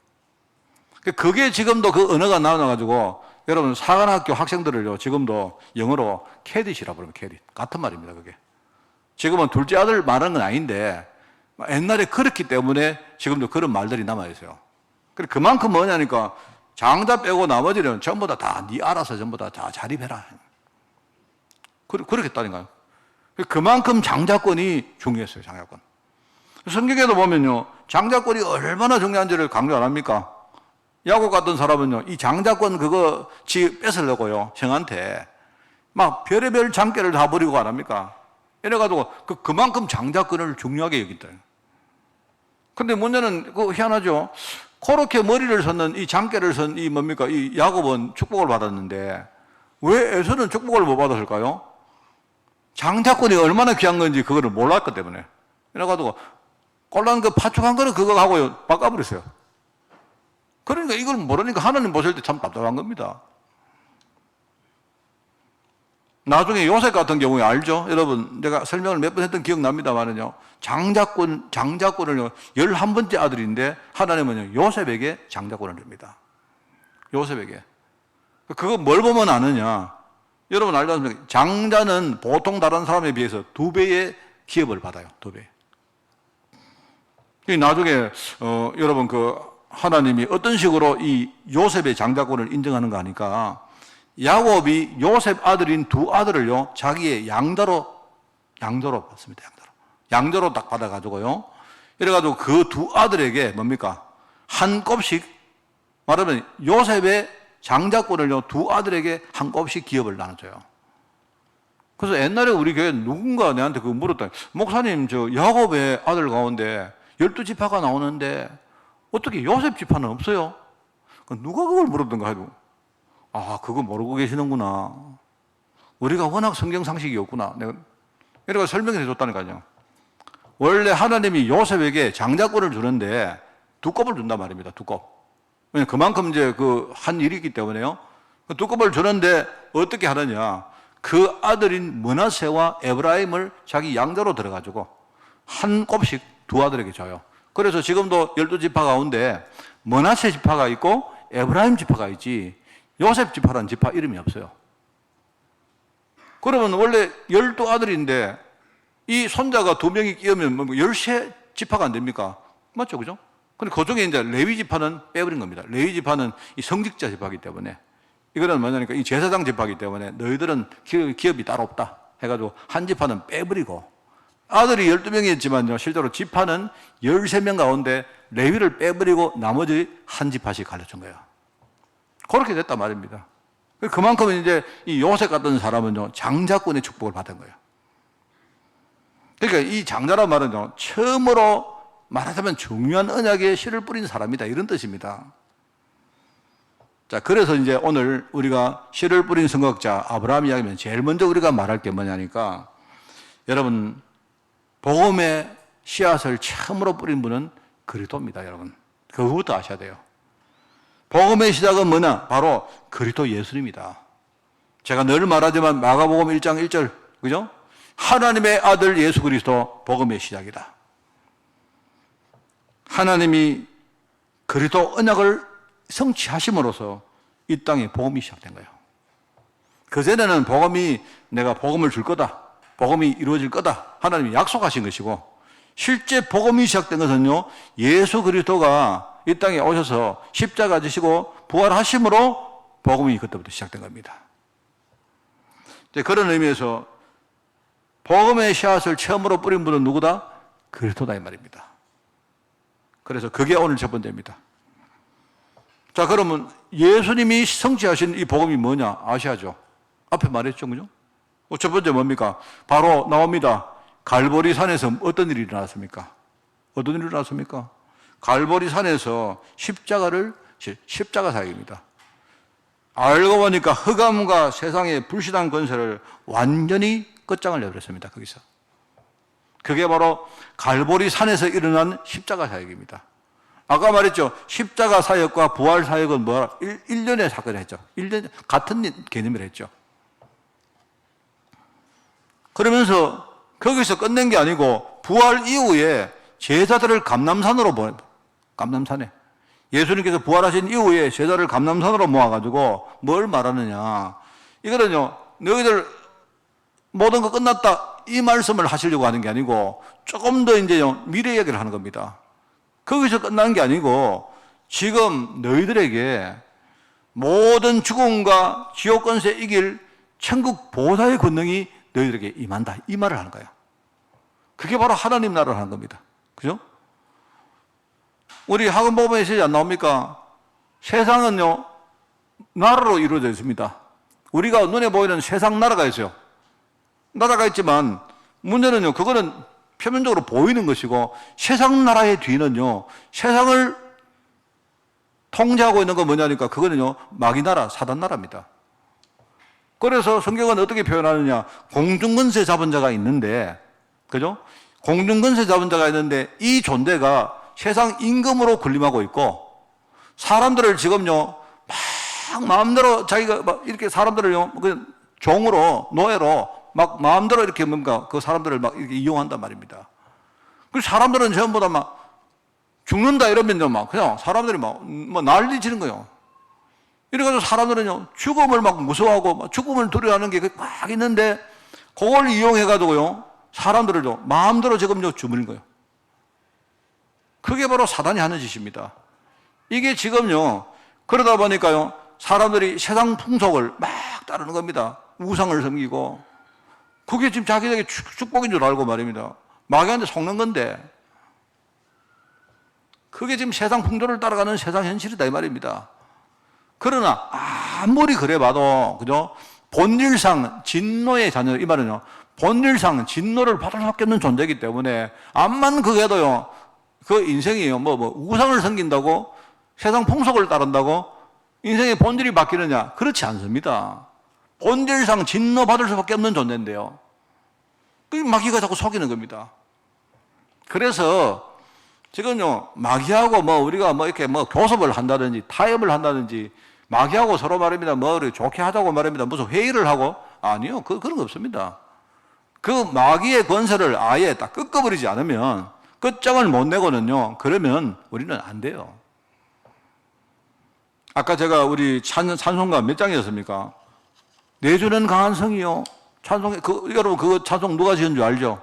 그게 지금도 그 언어가 나와가지고, 여러분, 사관학교 학생들을요, 지금도 영어로 캐딧이라 부르면 캐딧. 같은 말입니다, 그게. 지금은 둘째 아들 말하는 건 아닌데, 옛날에 그렇기 때문에 지금도 그런 말들이 남아있어요. 그만큼 뭐냐니까 장자 빼고 나머지는 전부 다 네 알아서 전부 다 자립해라. 그렇게 했다니까요. 그만큼 장자권이 중요했어요. 장자권. 성경에도 보면요. 장자권이 얼마나 중요한지를 강조 안 합니까? 야곱 같은 사람은요. 이 장자권 그거 뺏으려고요. 형한테 막 별의별 장계를 다 버리고 안 합니까? 이래가지고 그만큼 장자권을 중요하게 여긴다. 근데 문제는 희한하죠. 그렇게 머리를 섰는 이 장계를 선 이 야곱은 축복을 받았는데 왜 에서는 축복을 못 받았을까요? 장자권이 얼마나 귀한 건지 그거를 몰랐기 때문에. 이래가지고 꼴랑 파축한 거는 그거 하고 바꿔버렸어요. 그러니까 이걸 모르니까 하나님 보실 때 참 답답한 겁니다. 나중에 요셉 같은 경우에 알죠? 여러분, 내가 설명을 몇 번 했던 기억납니다만은요. 장자권을 11번째 아들인데 하나님은 요셉에게 장자권을 줍니다. 요셉에게. 그거 뭘 보면 아느냐? 여러분 알지 않습니까? 장자는 보통 다른 사람에 비해서 2배의 기업을 받아요. 2배. 나중에, 여러분 하나님이 어떤 식으로 이 요셉의 장자권을 인정하는가 하니까 야곱이 요셉 아들인 2 아들을요, 자기의 양자로 받습니다. 양자로 딱 받아가지고요. 이래가지고 그 2 아들에게 한 곱씩, 말하면 요셉의 장자권을요, 2 아들에게 한 곱씩 기업을 나눠줘요. 그래서 옛날에 우리 교회 누군가 내한테 그거 물었다. 목사님, 야곱의 아들 가운데 12지파가 나오는데 어떻게 요셉 지파는 없어요? 누가 그걸 물었던가 해도. 그거 모르고 계시는구나. 우리가 워낙 성경 상식이 없구나. 내가 설명해 줬다니까요. 원래 하나님이 요셉에게 장자권을 주는데 2곱을 준단 말입니다. 2곱. 왜냐면 그만큼 이제 한 일이 있기 때문에요. 2곱을 주는데 어떻게 하느냐. 그 아들인 므낫세와 에브라임을 자기 양자로 들어가지고 한 곱씩 2 아들에게 줘요. 그래서 지금도 12지파 가운데 므낫세 지파가 있고 에브라임 지파가 있지 요셉 지파라는 지파 이름이 없어요. 그러면 원래 12아들인데 이 손자가 2명이 끼우면 13지파가 안 됩니까? 맞죠? 그죠? 근데 그 중에 이제 레위 지파는 빼버린 겁니다. 레위 지파는 이 성직자 지파이기 때문에 이거는 뭐냐니까 이 제사장 지파이기 때문에 너희들은 기업이 따로 없다 해가지고 한 지파는 빼버리고 아들이 12명이었지만요, 실제로 지파는 13명 가운데 레위를 빼버리고 나머지 한 지파씩 갈려준 거예요. 그렇게 됐단 말입니다. 그만큼 이제 이 요셉 같은 사람은요, 장자권의 축복을 받은 거예요. 그러니까 이 장자란 말은요, 처음으로 말하자면 중요한 언약에 씨를 뿌린 사람이다, 이런 뜻입니다. 자, 그래서 이제 오늘 우리가 씨를 뿌린 선각자 아브라함 이야기면 제일 먼저 우리가 말할 게 뭐냐니까, 여러분, 복음의 씨앗을 처음으로 뿌린 분은 그리스도입니다, 여러분. 그거부터 아셔야 돼요. 복음의 시작은 뭐냐? 바로 그리스도 예수님입니다. 제가 늘 말하지만 마가복음 1장 1절, 그죠? 하나님의 아들 예수 그리스도 복음의 시작이다. 하나님이 그리스도 언약을 성취하심으로써 이 땅에 복음이 시작된 거예요. 그전에는 복음이 내가 복음을 줄 거다, 복음이 이루어질 거다, 하나님이 약속하신 것이고, 실제 복음이 시작된 것은요, 예수 그리스도가 이 땅에 오셔서 십자가 지시고 부활하심으로 복음이 그때부터 시작된 겁니다. 그런 의미에서 복음의 씨앗을 처음으로 뿌린 분은 누구다? 그리스도다, 이 말입니다. 그래서 그게 오늘 첫 번째입니다. 자, 그러면 예수님이 성취하신 이 복음이 뭐냐 아셔야죠. 앞에 말했죠, 그죠? 첫 번째 뭡니까? 바로 나옵니다. 갈보리 산에서 어떤 일이 일어났습니까? 어떤 일이 일어났습니까? 갈보리 산에서 십자가 사역입니다. 알고 보니까 흑암과 세상의 불신한 권세를 완전히 끝장을 내버렸습니다, 거기서. 그게 바로 갈보리 산에서 일어난 십자가 사역입니다. 아까 말했죠. 십자가 사역과 부활 사역은 뭐라? 1년의 사건을 했죠. 1년, 같은 개념을 했죠. 그러면서 거기서 끝낸 게 아니고 부활 이후에 제자들을 감람산으로 보내, 감람산에. 예수님께서 부활하신 이후에 제자를 감람산으로 모아가지고 뭘 말하느냐. 이거는요, 너희들 모든 거 끝났다, 이 말씀을 하시려고 하는 게 아니고 조금 더 이제요, 미래 얘기를 하는 겁니다. 거기서 끝난 게 아니고 지금 너희들에게 모든 죽음과 지옥 권세 이길 천국 보좌의 권능이 너희들에게 임한다, 이 말을 하는 거예요. 그게 바로 하나님 나라를 하는 겁니다. 그죠? 우리 학원복음에 있지 안 나옵니까? 세상은요, 나라로 이루어져 있습니다. 우리가 눈에 보이는 세상 나라가 있어요. 나라가 있지만 문제는요, 그거는 표면적으로 보이는 것이고, 세상 나라의 뒤는요, 세상을 통제하고 있는 건 뭐냐니까, 그거는요, 마귀 나라, 사단 나라입니다. 그래서 성경은 어떻게 표현하느냐, 공중권세 잡은 자가 있는데, 그죠? 공중권세 잡은 자가 있는데, 이 존재가 세상 임금으로 군림하고 있고, 사람들을 지금요, 막 마음대로 자기가 막 이렇게 사람들을요, 그 종으로, 노예로 막 마음대로 이렇게 뭔가 그 사람들을 막 이렇게 이용한단 말입니다. 그 사람들은 전부 다 막 죽는다 이러면요, 막 그냥 사람들이 막 난리 치는 거예요. 이래가지고 사람들은요, 죽음을 막 무서워하고 막 죽음을 두려워하는 게 막 있는데, 그걸 이용해가지고요, 사람들을요, 마음대로 지금요, 주무는 거예요. 그게 바로 사단이 하는 짓입니다. 이게 지금요, 그러다 보니까요, 사람들이 세상 풍속을 막 따르는 겁니다. 우상을 섬기고. 그게 지금 자기에게 축복인 줄 알고 말입니다. 마귀한테 속는 건데. 그게 지금 세상 풍조를 따라가는 세상 현실이다, 이 말입니다. 그러나, 아무리 그래 봐도, 그죠? 본질상 진노의 자녀, 이 말은요, 본질상 진노를 받을 수밖에 없는 존재이기 때문에, 암만 그게도요, 그 인생이에요. 우상을 섬긴다고, 세상 풍속을 따른다고, 인생의 본질이 바뀌느냐? 그렇지 않습니다. 본질상 진노받을 수밖에 없는 존재인데요. 그 마귀가 자꾸 속이는 겁니다. 그래서 지금요, 마귀하고 우리가 이렇게 교섭을 한다든지 타협을 한다든지 마귀하고 서로 말입니다. 좋게 하자고 말입니다. 무슨 회의를 하고? 아니요. 그런 거 없습니다. 그 마귀의 권세를 아예 딱 꺾어버리지 않으면, 끝장을 못 내고는요, 그러면 우리는 안 돼요. 아까 제가 우리 찬송가 몇 장이었습니까? 내주는 강한 성이요. 찬송, 여러분, 그 찬송 누가 지은 줄 알죠?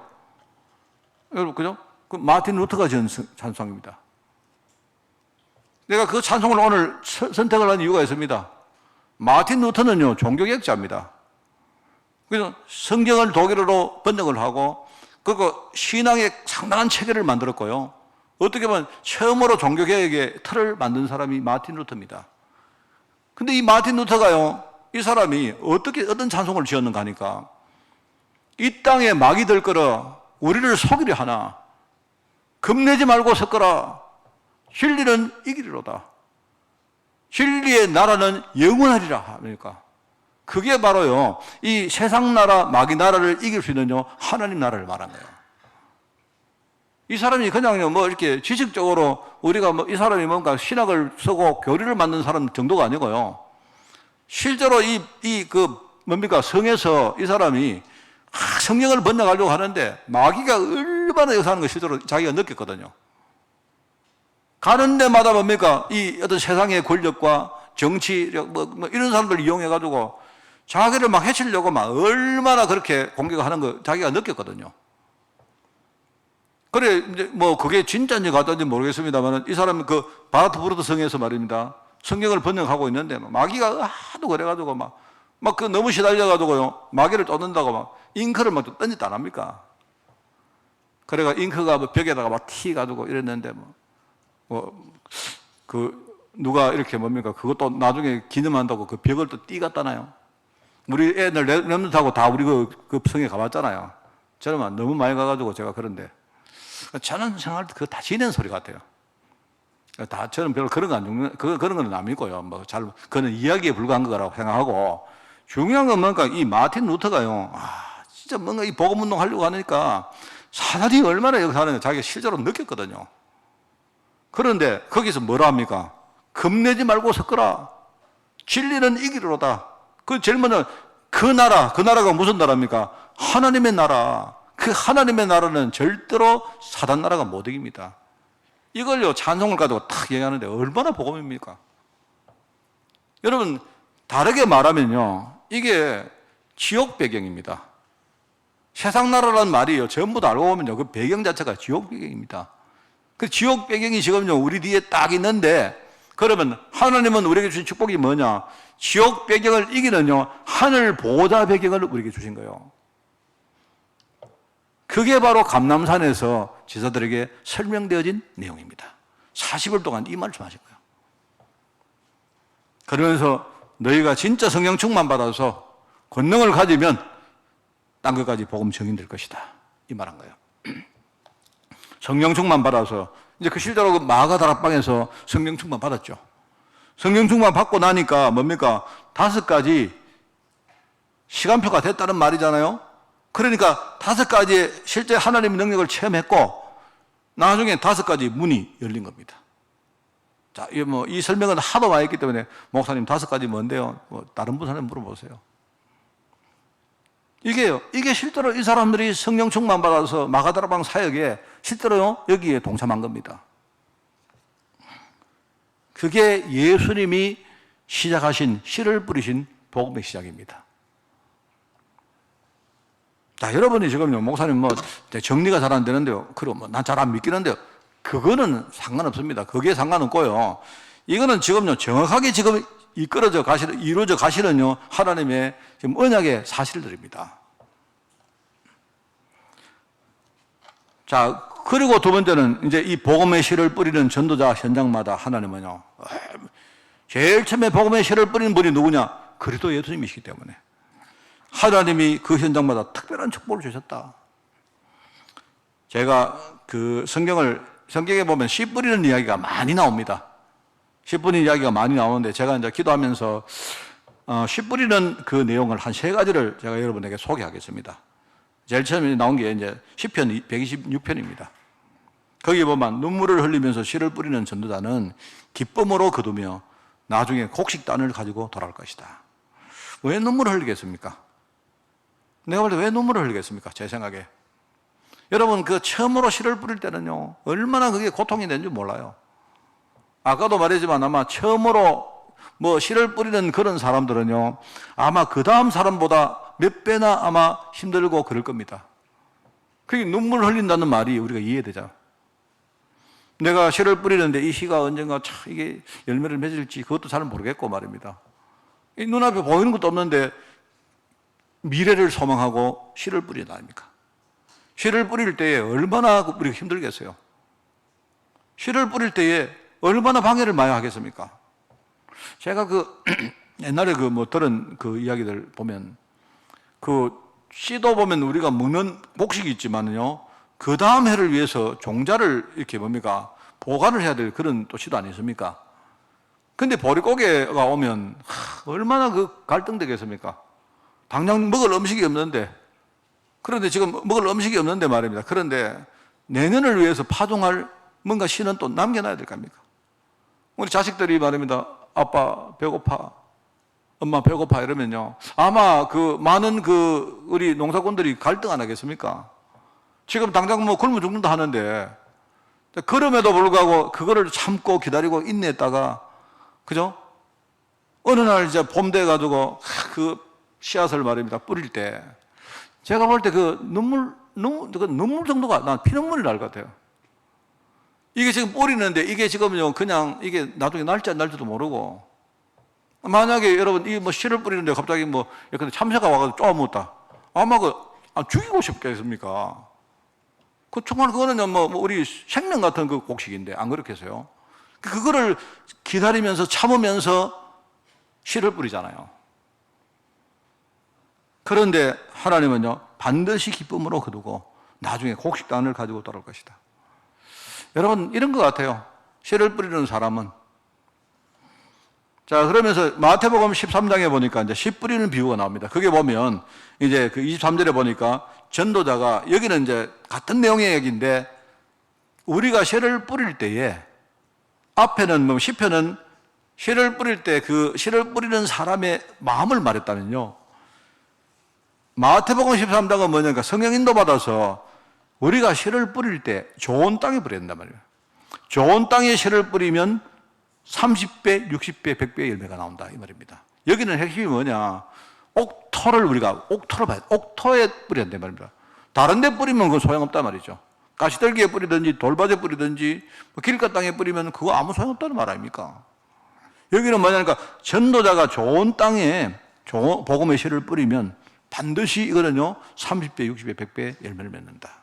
여러분, 그죠? 그 마틴 루터가 지은 찬송입니다. 내가 그 찬송을 오늘 선택을 한 이유가 있습니다. 마틴 루터는요, 종교개혁자입니다. 그래서 성경을 독일어로 번역을 하고, 그리고 신앙의 상당한 체계를 만들었고요. 어떻게 보면 처음으로 종교개혁의 틀을 만든 사람이 마틴 루터입니다. 근데 이 마틴 루터가요, 이 사람이 어떤 찬송을 지었는가 하니까, 이 땅에 막이 들 거라 우리를 속이려 하나 겁내지 말고 섞어라. 진리는 이기리로다. 진리의 나라는 영원하리라 하니까, 그게 바로요, 이 세상 나라, 마귀 나라를 이길 수 있는 하나님 나라를 말한 거예요. 이 사람이 그냥요, 뭐 이렇게 지식적으로 우리가 뭐 이 사람이 뭔가 신학을 쓰고 교리를 만든 사람 정도가 아니고요. 실제로 뭡니까, 성에서 이 사람이 성령을 번역하려고 하는데 마귀가 얼마나 역사하는 걸 실제로 자기가 느꼈거든요. 가는 데마다 뭡니까, 이 어떤 세상의 권력과 정치력, 뭐 이런 사람들 이용해가지고 자기를 막 해치려고 막 얼마나 그렇게 공격하는 거 자기가 느꼈거든요. 그래, 이제 뭐 그게 진짜인지 가짜인지 모르겠습니다만, 이 사람은 그 바르트부르트 성에서 말입니다, 성경을 번역하고 있는데 마귀가 하도 그래가지고 막 그 너무 시달려가지고요, 마귀를 쫓는다고 막 잉크를 막 던졌다 안 합니까? 그래가 잉크가 뭐 벽에다가 막 튀가지고 이랬는데 누가 이렇게 뭡니까, 그것도 나중에 기념한다고 그 벽을 또 띄갔다나요? 우리 애들 랩런트하고 다 우리 그 성에 가봤잖아요. 저는 너무 많이 가가지고 제가 그런데, 저는 생각할 때 그거 다 지낸 소리 같아요. 저는 별로 그런 거 안 죽는, 그런 건 안 믿고요. 그거는 이야기에 불과한 거라고 생각하고, 중요한 건 뭔가 이 마틴 루터가요, 진짜 뭔가 이 복음운동 하려고 하니까 사단이 얼마나 역사하는지 자기가 실제로 느꼈거든요. 그런데 거기서 뭐라 합니까? 겁내지 말고 섞어라. 진리는 이기리로다. 그 제일 먼저 그 나라가 무슨 나라입니까? 하나님의 나라. 그 하나님의 나라는 절대로 사단 나라가 못 이깁니다. 이걸요, 찬송을 가지고 탁 얘기하는데 얼마나 복음입니까? 여러분, 다르게 말하면요, 이게 지옥 배경입니다. 세상 나라라는 말이요, 전부 다 알고 보면요, 그 배경 자체가 지옥 배경입니다. 그 지옥 배경이 지금요, 우리 뒤에 딱 있는데, 그러면 하나님은 우리에게 주신 축복이 뭐냐? 지옥 배경을 이기는요, 하늘 보호자 배경을 우리에게 주신 거예요. 그게 바로 감람산에서 지사들에게 설명되어진 내용입니다. 40일 동안 이 말씀하신 거예요. 그러면서 너희가 진짜 성령 충만 받아서 권능을 가지면 딴 것까지 복음 증인될 것이다, 이 말한 거예요. 성령 충만 받아서 이제 그 실제로 그 마가다락방에서 성령 충만 받았죠. 성령 충만 받고 나니까 뭡니까? 5가지 시간표가 됐다는 말이잖아요. 그러니까 5가지의 실제 하나님의 능력을 체험했고, 나중에 5가지 문이 열린 겁니다. 자, 이 설명은 하도 많이 했기 때문에, 목사님 5가지 뭔데요? 다른 분한테 물어보세요. 이게 실제로 이 사람들이 성령 충만 받아서 마가다락방 사역에 실제로요, 여기에 동참한 겁니다. 그게 예수님이 시작하신, 씨를 뿌리신 복음의 시작입니다. 자, 여러분이 지금요, 목사님 정리가 잘 안 되는데요, 그럼 난 잘 안 믿기는데요, 그거는 상관없습니다. 그게 상관없고요, 이거는 지금요, 정확하게 지금 이루어져 가시는요, 하나님의 지금 언약의 사실들입니다. 자, 그리고 두 번째는 이제 이 복음의 씨를 뿌리는 전도자 현장마다 하나님은요, 제일 처음에 복음의 씨를 뿌리는 분이 누구냐? 그리스도 예수님이시기 때문에 하나님이 그 현장마다 특별한 축복을 주셨다. 제가 그 성경에 보면 씨 뿌리는 이야기가 많이 나옵니다. 씨 뿌리는 이야기가 많이 나오는데, 제가 이제 기도하면서 씨 뿌리는 그 내용을 한 3가지를 제가 여러분에게 소개하겠습니다. 제일 처음에 나온 게 이제 시편 126편입니다. 거기 보면 눈물을 흘리면서 씨를 뿌리는 전도자는 기쁨으로 거두며 나중에 곡식단을 가지고 돌아올 것이다. 왜 눈물을 흘리겠습니까? 내가 볼 때 왜 눈물을 흘리겠습니까? 제 생각에. 여러분, 그 처음으로 씨를 뿌릴 때는요, 얼마나 그게 고통이 되는지 몰라요. 아까도 말했지만 아마 처음으로 씨를 뿌리는 그런 사람들은요, 아마 그 다음 사람보다 몇 배나 아마 힘들고 그럴 겁니다. 그게 눈물 흘린다는 말이 우리가 이해되잖아. 내가 씨를 뿌리는데 이 씨가 언젠가 이게 열매를 맺을지 그것도 잘 모르겠고 말입니다. 이 눈앞에 보이는 것도 없는데 미래를 소망하고 씨를 뿌리는 거 아닙니까? 씨를 뿌릴 때에 얼마나 우리가 힘들겠어요? 씨를 뿌릴 때에 얼마나 방해를 많이 하겠습니까? 제가 옛날에 들은 이야기들 보면 씨도 보면 우리가 먹는 곡식이 있지만요, 그 다음 해를 위해서 종자를 이렇게 보관을 해야 될 그런 또 씨도 아니십니까? 근데 보릿고개가 오면 얼마나 갈등되겠습니까? 당장 먹을 음식이 없는데, 그런데 지금 먹을 음식이 없는데 말입니다. 그런데 내년을 위해서 파종할 뭔가 씨는 또 남겨놔야 될 거 아닙니까? 우리 자식들이 말입니다. 아빠 배고파, 엄마 배고파 이러면요, 아마 많은 우리 농사꾼들이 갈등 안 하겠습니까? 지금 당장 굶어 죽는다 하는데, 그럼에도 불구하고 그거를 참고 기다리고 인내했다가, 그죠? 어느 날 이제 봄 돼가지고 씨앗을 말입니다 뿌릴 때, 제가 볼 때 눈물 정도가 난 피눈물이 날 것 같아요. 이게 지금 뿌리는데 이게 지금요 그냥 이게 나중에 날지 안 날지도 모르고, 만약에 여러분 이 씨를 뿌리는데 갑자기 참새가 와가지고 쪼아먹었다, 아마 죽이고 싶겠습니까? 정말 그거는요 우리 생명 같은 곡식인데 안 그렇겠어요? 그거를 기다리면서 참으면서 씨를 뿌리잖아요. 그런데 하나님은요 반드시 기쁨으로 거두고 나중에 곡식단을 가지고 돌아올 것이다. 여러분 이런 것 같아요. 씨를 뿌리는 사람은. 자, 그러면서 마태복음 13장에 보니까 이제 씨 뿌리는 비유가 나옵니다. 그게 보면 이제 23절에 보니까 전도자가, 여기는 이제 같은 내용의 얘기인데, 우리가 씨를 뿌릴 때에 앞에는 시편은 씨를 뿌릴 때 씨를 뿌리는 사람의 마음을 말했다면요, 마태복음 13장은 뭐냐니까 성령 인도 받아서 우리가 씨를 뿌릴 때 좋은 땅에 뿌려야 된단 말이에요. 좋은 땅에 씨를 뿌리면 30배, 60배, 100배의 열매가 나온다 이 말입니다. 여기는 핵심이 뭐냐, 옥토를 봐야 돼. 옥토에 뿌려야 된단 말입니다. 다른 데 뿌리면 그건 소용없단 말이죠. 가시떨기에 뿌리든지 돌밭에 뿌리든지 길가 땅에 뿌리면 그거 아무 소용없다는 말 아닙니까? 여기는 뭐냐니까 전도자가 좋은 땅에 복음의 씨를 뿌리면 반드시 이거는요 30배, 60배, 100배 열매를 맺는다.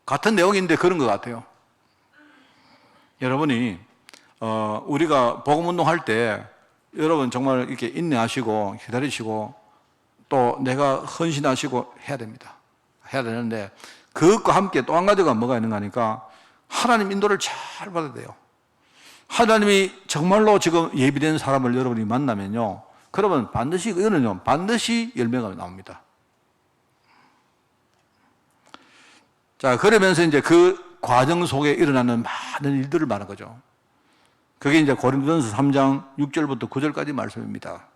같은 내용인데 그런 것 같아요. 여러분이 우리가 복음운동할 때 여러분 정말 이렇게 인내하시고 기다리시고 또 내가 헌신하시고 해야 됩니다. 해야 되는데, 그것과 함께 또 한 가지가 뭐가 있는가 하니까 하나님 인도를 잘 받아야 돼요. 하나님이 정말로 지금 예비된 사람을 여러분이 만나면요, 그러면 반드시 열매가 나옵니다. 자, 그러면서 이제 그 과정 속에 일어나는 많은 일들을 말하는 거죠. 그게 이제 고린도전서 3장 6절부터 9절까지 말씀입니다.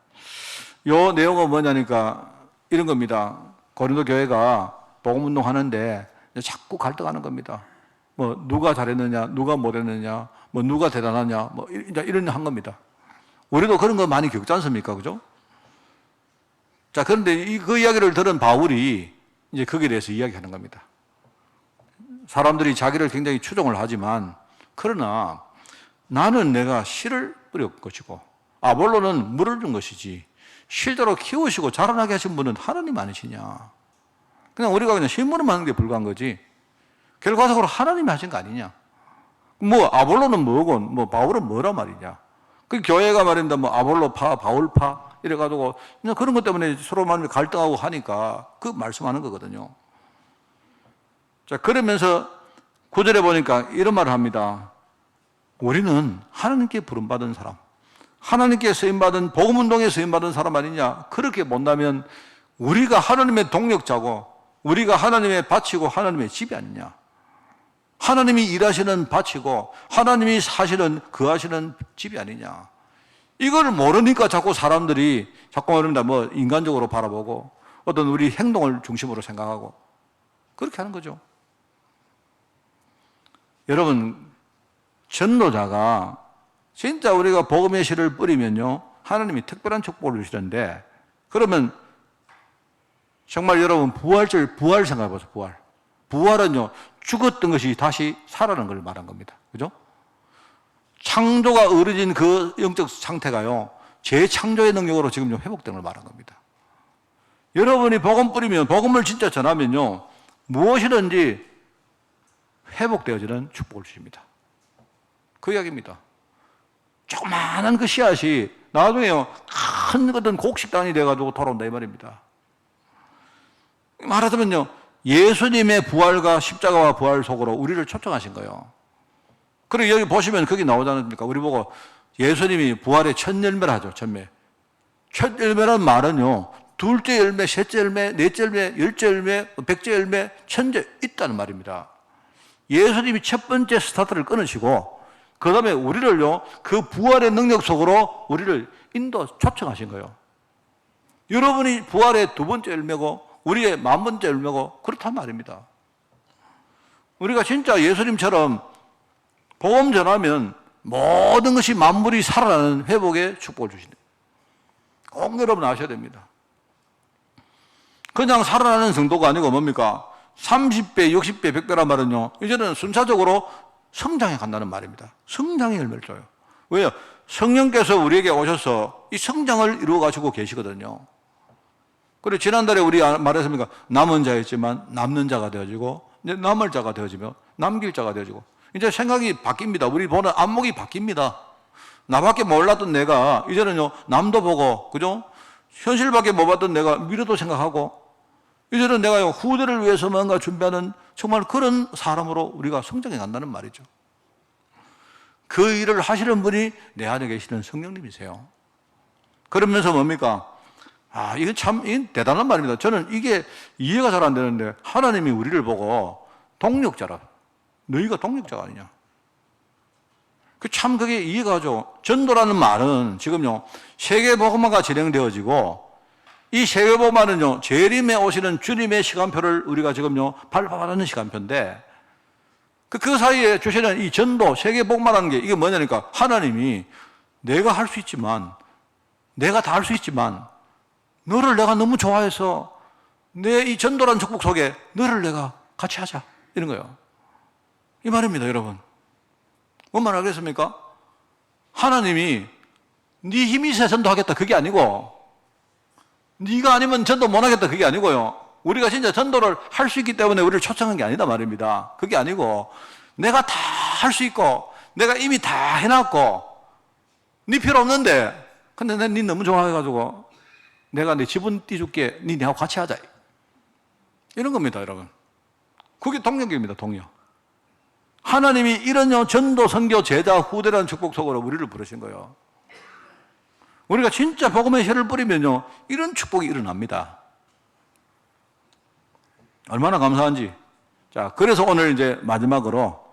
요 내용은 뭐냐니까 이런 겁니다. 고린도 교회가 복음운동 하는데 자꾸 갈등하는 겁니다. 누가 잘했느냐, 누가 못했느냐, 누가 대단하냐, 이제 이런 한 겁니다. 우리도 그런 거 많이 겪지 않습니까? 그죠? 자, 그런데 그 이야기를 들은 바울이 이제 거기에 대해서 이야기하는 겁니다. 사람들이 자기를 굉장히 추종을 하지만, 그러나 나는 내가 씨를 뿌렸을 것이고 아볼로는 물을 준 것이지 실제로 키우시고 자라나게 하신 분은 하나님 아니시냐. 그냥 우리가 그냥 심부름 하는 게 불과한 거지 결과적으로 하나님이 하신 거 아니냐. 아볼로는 뭐고 바울은 뭐란 말이냐. 그 교회가 말입니다. 아볼로파, 바울파 이래가지고 그냥 그런 것 때문에 서로 갈등하고 하니까 그 말씀하는 거거든요. 자, 그러면서 9절에 보니까 이런 말을 합니다. 우리는 하나님께 부름받은 사람, 하나님께 쓰임받은 복음운동에 쓰임받은 사람 아니냐. 그렇게 본다면 우리가 하나님의 동력자고 우리가 하나님의 밭이고 하나님의 집이 아니냐. 하나님이 일하시는 밭이고 하나님이 사시는 거하시는 집이 아니냐. 이걸 모르니까 자꾸 사람들이 말합니다. 인간적으로 바라보고 어떤 우리 행동을 중심으로 생각하고 그렇게 하는 거죠. 여러분, 전도자가 진짜 우리가 복음의 씨를 뿌리면요 하나님이 특별한 축복을 주시는데, 그러면 정말 여러분 부활 생각해 보세요. 부활은요 죽었던 것이 다시 살아나는 걸 말한 겁니다. 그죠? 창조가 이루어진 그 영적 상태가요 재창조의 능력으로 지금 회복된 걸 말한 겁니다. 여러분이 복음 뿌리면, 복음을 진짜 전하면요, 무엇이든지 회복되어지는 축복을 주십니다. 그 이야기입니다. 조그마한 그 씨앗이 나중에요, 큰 어떤 곡식단이 돼가지고 돌아온다 이 말입니다. 말하자면요, 예수님의 부활과 십자가와 부활 속으로 우리를 초청하신 거예요. 그리고 여기 보시면 거기 나오지 않습니까? 우리 보고 예수님이 부활의 첫 열매라 하죠, 첫매. 첫 열매라는 말은요, 둘째 열매, 셋째 열매, 넷째 열매, 열째 열매, 백째 열매, 천째 있다는 말입니다. 예수님이 첫 번째 스타트를 끊으시고 그 다음에 우리를요, 그 부활의 능력 속으로 우리를 초청하신 거예요. 여러분이 부활의 두 번째 열매고 우리의 만 번째 열매고 그렇단 말입니다. 우리가 진짜 예수님처럼 복음 전하면 모든 것이 만물이 살아나는 회복의 축복을 주신다. 꼭 여러분 아셔야 됩니다. 그냥 살아나는 정도가 아니고 뭡니까? 30배, 60배, 100배란 말은요, 이제는 순차적으로 성장해 간다는 말입니다. 성장의 열매를 줘요. 왜요? 성령께서 우리에게 오셔서 이 성장을 이루어 가시고 계시거든요. 그리고 지난달에 우리 말했습니까? 남은 자였지만 남는 자가 되어지고, 이제 남을 자가 되어지며 남길 자가 되어지고, 이제 생각이 바뀝니다. 우리 보는 안목이 바뀝니다. 나밖에 몰랐던 내가 이제는요, 남도 보고, 그죠? 현실밖에 못 봤던 내가 미래도 생각하고, 이제는 내가 후대를 위해서 뭔가 준비하는 정말 그런 사람으로 우리가 성장해 간다는 말이죠. 그 일을 하시는 분이 내 안에 계시는 성령님이세요. 그러면서 뭡니까? 이게 참 대단한 말입니다. 저는 이게 이해가 잘 안 되는데, 하나님이 우리를 보고 동력자라. 너희가 동력자가 아니냐. 참 그게 이해가 가죠. 전도라는 말은 지금요, 세계복음화가 진행되어지고, 이 세계복음화는요, 재림에 오시는 주님의 시간표를 우리가 지금요, 밟아가는 시간표인데, 그 사이에 주시는 이 전도, 세계복음화라는 게 이게 뭐냐니까, 하나님이 내가 할 수 있지만, 내가 다 할 수 있지만, 너를 내가 너무 좋아해서 내 이 전도라는 축복 속에 너를 내가 같이 하자. 이런 거예요. 이 말입니다, 여러분. 뭔 말 하겠습니까? 하나님이 네 힘이 있어야 전도하겠다. 그게 아니고, 네가 아니면 전도 못 하겠다. 그게 아니고요. 우리가 진짜 전도를 할 수 있기 때문에 우리를 초청한 게 아니다 말입니다. 그게 아니고, 내가 다 할 수 있고, 내가 이미 다 해놨고, 네 필요 없는데, 근데 난 네 너무 좋아해가지고, 내가 내 지분 띄줄게. 니하고 같이 하자. 이런 겁니다, 여러분. 그게 동력입니다, 동력. 하나님이 이런 전도, 선교, 제자, 후대라는 축복 속으로 우리를 부르신 거예요. 우리가 진짜 복음의 혀를 뿌리면요, 이런 축복이 일어납니다. 얼마나 감사한지. 자, 그래서 오늘 이제 마지막으로,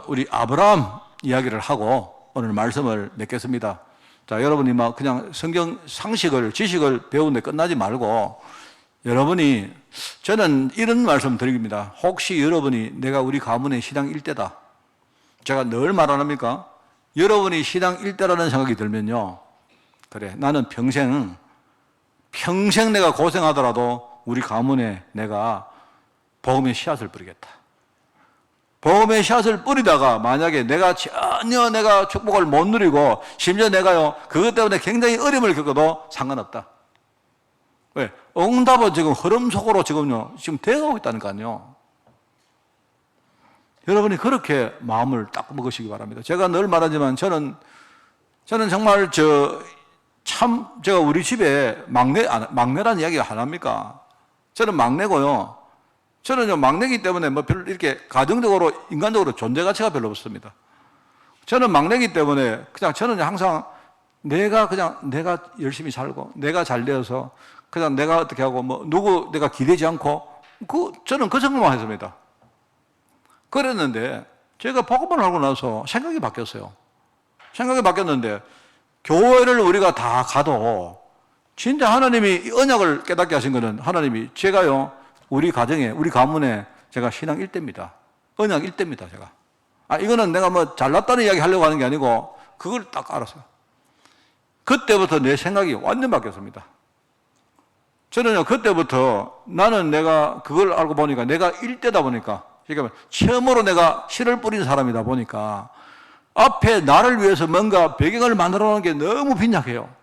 우리 아브라함 이야기를 하고 오늘 말씀을 맺겠습니다. 자, 여러분이 막 그냥 성경 상식을, 지식을 배우는데 끝나지 말고, 여러분이, 저는 이런 말씀 드립니다. 혹시 여러분이 내가 우리 가문의 신앙 일대다. 제가 늘 말 안 합니까? 여러분이 신앙 일대라는 생각이 들면요, 그래, 나는 평생 내가 고생하더라도 우리 가문에 내가 복음의 씨앗을 뿌리겠다. 복음의 씨앗을 뿌리다가 만약에 내가 전혀 내가 축복을 못 누리고 심지어 내가요, 그것 때문에 굉장히 어려움을 겪어도 상관없다. 왜? 응답은 지금 흐름 속으로 지금 되어가고 있다니까요. 여러분이 그렇게 마음을 딱 먹으시기 바랍니다. 제가 늘 말하지만 저는 정말 제가 우리 집에 막내라는 이야기가 하나입니까? 저는 막내고요. 저는 막내이기 때문에 뭐 별로 이렇게 가정적으로, 인간적으로 존재 가치가 별로 없습니다. 저는 막내이기 때문에 그냥 저는 항상 내가 열심히 살고, 내가 잘 되어서 그냥 내가 어떻게 하고, 누구 내가 기대지 않고, 저는 그 생각만 했습니다. 그랬는데, 제가 복음을 알고 나서 생각이 바뀌었어요. 생각이 바뀌었는데, 교회를 우리가 다 가도, 진짜 하나님이 언약을 깨닫게 하신 거는 하나님이 제가요, 우리 가정에, 우리 가문에 제가 신앙 1대입니다. 언약 1대입니다, 제가. 이거는 내가 잘났다는 이야기 하려고 하는 게 아니고, 그걸 딱 알았어요. 그때부터 내 생각이 완전 바뀌었습니다. 저는요, 그때부터 나는 내가 그걸 알고 보니까 내가 1대다 보니까, 그러니까 처음으로 내가 씨를 뿌린 사람이다 보니까 앞에 나를 위해서 뭔가 배경을 만들어 놓은 게 너무 빈약해요.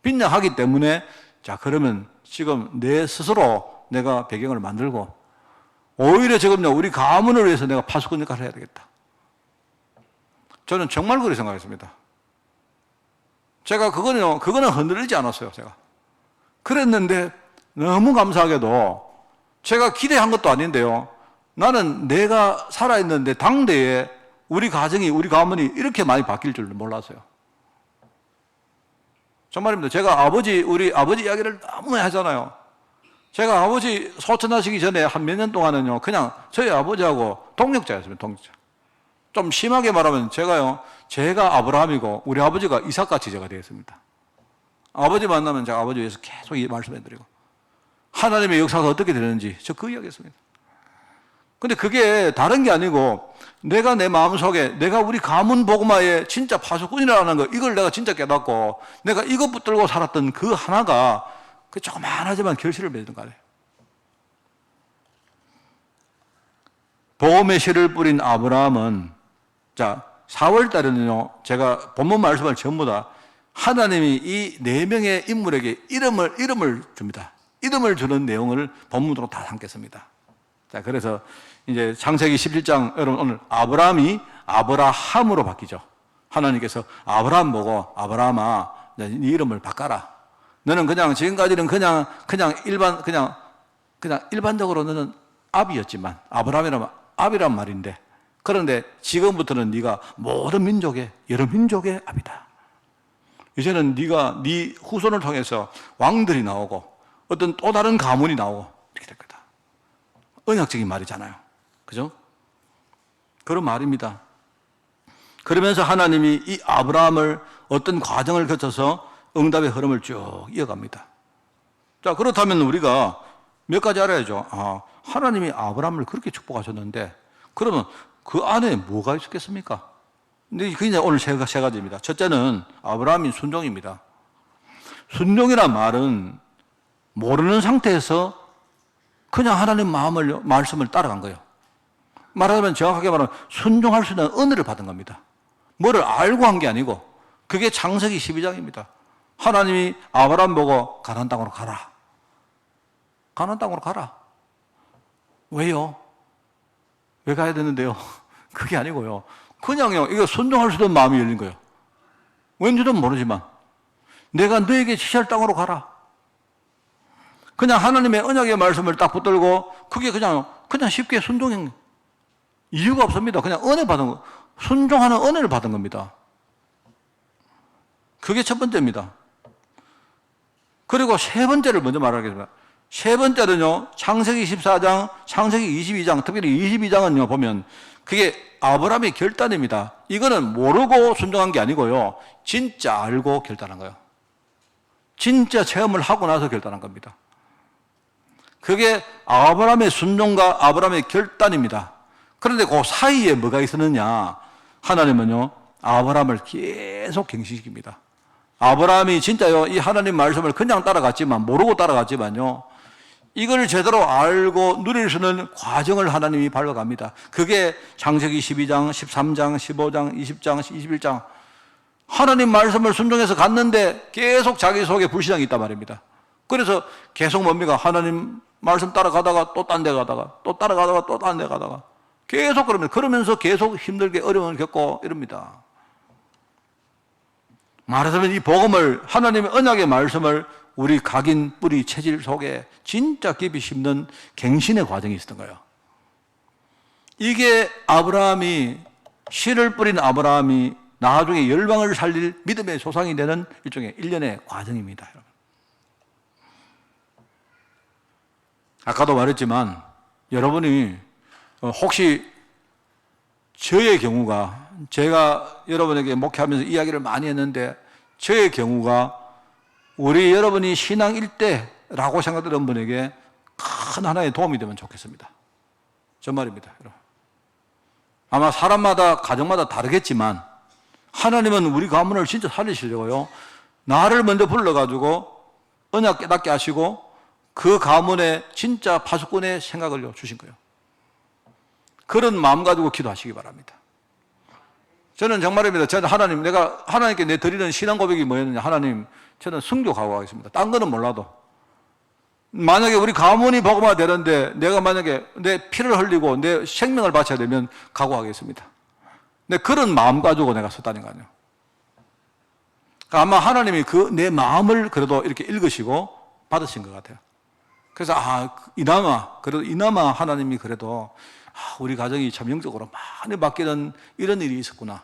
빈약하기 때문에, 자, 그러면 지금 내 스스로 내가 배경을 만들고 오히려 지금요 우리 가문을 위해서 내가 파수꾼 역할을 해야 되겠다. 저는 정말 그렇게 생각했습니다. 제가 그거는 흔들리지 않았어요. 제가 그랬는데 너무 감사하게도 제가 기대한 것도 아닌데요. 나는 내가 살아있는데 당대에 우리 가정이 우리 가문이 이렇게 많이 바뀔 줄 몰랐어요. 정말입니다. 제가 우리 아버지 이야기를 너무 많이 하잖아요. 제가 아버지 소천하시기 전에 한 몇 년 동안은요, 그냥 저희 아버지하고 동력자였습니다. 동력자. 좀 심하게 말하면 제가 아브라함이고 우리 아버지가 이삭같이 제가 되었습니다. 아버지 만나면 제가 아버지 위해서 계속 이 말씀해드리고 하나님의 역사가 어떻게 되는지 저 그 이야기했습니다. 근데 그게 다른 게 아니고 내가 내 마음속에 내가 우리 가문 복음화의 진짜 파수꾼이라는 거 이걸 내가 진짜 깨닫고 내가 이것 붙들고 살았던 그 하나가 그 조그만하지만 결실을 맺는 거예요. 복음의 씨를 뿌린 아브라함은 4월 달에는요 제가 본문 말씀을 전부 다 하나님이 이 4명의 인물에게 이름을 줍니다. 이름을 주는 내용을 본문으로 다 담겠습니다. 자, 그래서 이제 창세기 17장, 여러분 오늘 아브라함이 아브라함으로 바뀌죠. 하나님께서 아브라함 보고 아브라함아, 네 이름을 바꿔라. 너는 그냥 지금까지는 그냥 일반적으로 너는 압이었지만 아브라함이라면 압이란 말인데 그런데 지금부터는 네가 모든 민족의 여러 민족의 압이다. 이제는 네가 네 후손을 통해서 왕들이 나오고 어떤 또 다른 가문이 나오고 이렇게 될 거다. 언약적인 말이잖아요. 그죠? 그런 말입니다. 그러면서 하나님이 이 아브라함을 어떤 과정을 거쳐서 응답의 흐름을 쭉 이어갑니다. 자, 그렇다면 우리가 몇 가지 알아야죠. 하나님이 아브라함을 그렇게 축복하셨는데 그러면 그 안에 뭐가 있었겠습니까? 근데 그게 오늘 세 가지입니다. 첫째는 아브라함이 순종입니다. 순종이란 말은 모르는 상태에서 그냥 하나님 말씀을 따라간 거예요. 말하자면 정확하게 말하면 순종할 수 있는 은혜를 받은 겁니다. 뭐를 알고 한 게 아니고 그게 창세기 12장입니다. 하나님이 아브라함 보고 가나안 땅으로 가라. 가나안 땅으로 가라. 왜요? 왜 가야 되는데요? 그게 아니고요. 그냥요, 이거 순종할 수 있는 마음이 열린 거예요. 왠지는 모르지만 내가 너에게 지시할 땅으로 가라. 그냥 하나님의 언약의 말씀을 딱 붙들고 그게 그냥 쉽게 순종한 이유가 없습니다. 그냥 은혜 받은 거, 순종하는 은혜를 받은 겁니다. 그게 첫 번째입니다. 그리고 세 번째를 먼저 말하겠습니다. 세 번째는요, 창세기 14장, 창세기 22장, 특별히 22장은요, 보면 그게 아브라함의 결단입니다. 이거는 모르고 순종한 게 아니고요, 진짜 알고 결단한 거예요. 진짜 체험을 하고 나서 결단한 겁니다. 그게 아브라함의 순종과 아브라함의 결단입니다. 그런데 그 사이에 뭐가 있었느냐? 하나님은요, 아브라함을 계속 경시시킵니다. 아브라함이 진짜요, 이 하나님 말씀을 그냥 따라갔지만, 모르고 따라갔지만요, 이걸 제대로 알고 누릴 수 있는 과정을 하나님이 밟아갑니다. 그게 창세기 12장, 13장, 15장, 20장, 21장. 하나님 말씀을 순종해서 갔는데 계속 자기 속에 불신앙이 있단 말입니다. 그래서 계속 뭡니까? 하나님 말씀 따라가다가 또 딴 데 가다가 또 따라가다가 또 딴 데 가다가 계속 그러면서 계속 힘들게 어려움을 겪고 이럽니다. 말하자면 이 복음을, 하나님의 언약의 말씀을 우리 각인 뿌리 체질 속에 진짜 깊이 심는 갱신의 과정이 있었던 거예요. 이게 아브라함이, 씨를 뿌린 아브라함이 나중에 열방을 살릴 믿음의 조상이 되는 일종의 일련의 과정입니다. 아까도 말했지만 여러분이 혹시 저의 경우가, 제가 여러분에게 목회하면서 이야기를 많이 했는데 저의 경우가 우리 여러분이 신앙 일대라고 생각되는 분에게 큰 하나의 도움이 되면 좋겠습니다. 정말입니다. 여러분. 아마 사람마다 가정마다 다르겠지만 하나님은 우리 가문을 진짜 살리시려고요, 나를 먼저 불러가지고 언약 깨닫게 하시고 그 가문에 진짜 파수꾼의 생각을 주신 거예요. 그런 마음 가지고 기도하시기 바랍니다. 저는 정말입니다. 저는 내가 하나님께 내 드리는 신앙 고백이 뭐였느냐. 하나님, 저는 순교 각오하겠습니다. 딴 거는 몰라도 만약에 우리 가문이 복음화 되는데 내가 만약에 내 피를 흘리고 내 생명을 바쳐야 되면 각오하겠습니다. 근데 그런 마음 가지고 내가 섰다는 거 아니에요. 아마 하나님이 그 내 마음을 그래도 이렇게 읽으시고 받으신 것 같아요. 그래서 이나마 하나님이 그래도 우리 가정이 참 영적으로 많이 바뀌는 이런 일이 있었구나.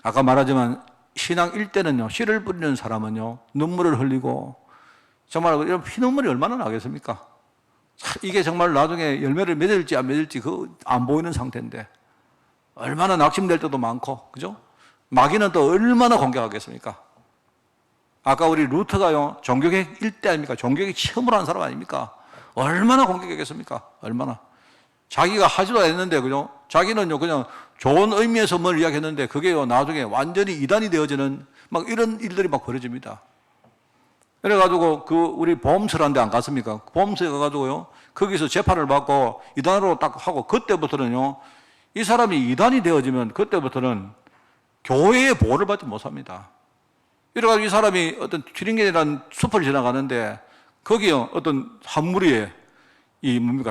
아까 말하지만 신앙 1대는요, 씨를 뿌리는 사람은요, 눈물을 흘리고 정말 이런 피눈물이 얼마나 나겠습니까? 이게 정말 나중에 열매를 맺을지 안 맺을지 안 보이는 상태인데 얼마나 낙심될 때도 많고, 그죠? 마귀는 또 얼마나 공격하겠습니까? 아까 우리 루트가요, 종교개혁 1대 아닙니까? 종교개혁 처음으로 한 사람 아닙니까? 얼마나 공격했겠습니까? 얼마나. 자기가 하지도 않았는데, 그죠? 자기는요, 그냥 좋은 의미에서 뭘 이야기했는데, 그게요, 나중에 완전히 이단이 되어지는 막 이런 일들이 막 벌어집니다. 그래가지고, 우리 보험서라는 데 안 갔습니까? 보험서에 가가지고요, 거기서 재판을 받고 이단으로 딱 하고, 그때부터는요, 이 사람이 이단이 되어지면, 그때부터는 교회의 보호를 받지 못합니다. 이래가지고 이 사람이 어떤 튀링겐이라는 숲을 지나가는데, 거기요, 어떤 한 무리에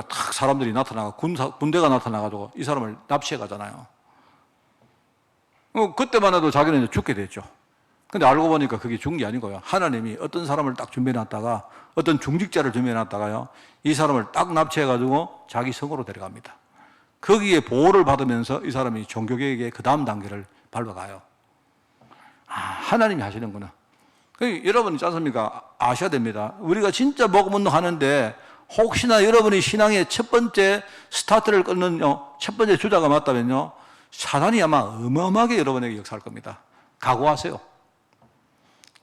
탁 사람들이 나타나고 군대가 나타나가지고 이 사람을 납치해 가잖아요. 그때만 해도 자기는 이제 죽게 됐죠. 근데 알고 보니까 그게 죽은 게 아니고요. 하나님이 어떤 사람을 딱 준비해놨다가 어떤 중직자를 준비해놨다가요. 이 사람을 딱 납치해가지고 자기 성으로 데려갑니다. 거기에 보호를 받으면서 이 사람이 종교개혁의 그 다음 단계를 밟아가요. 하나님이 하시는구나. 여러분 있지 않습니까? 아셔야 됩니다. 우리가 진짜 복음 운동하는데 혹시나 여러분이 신앙의 첫 번째 스타트를 끊는 첫 번째 주자가 맞다면요, 사단이 아마 어마어마하게 여러분에게 역사할 겁니다. 각오하세요.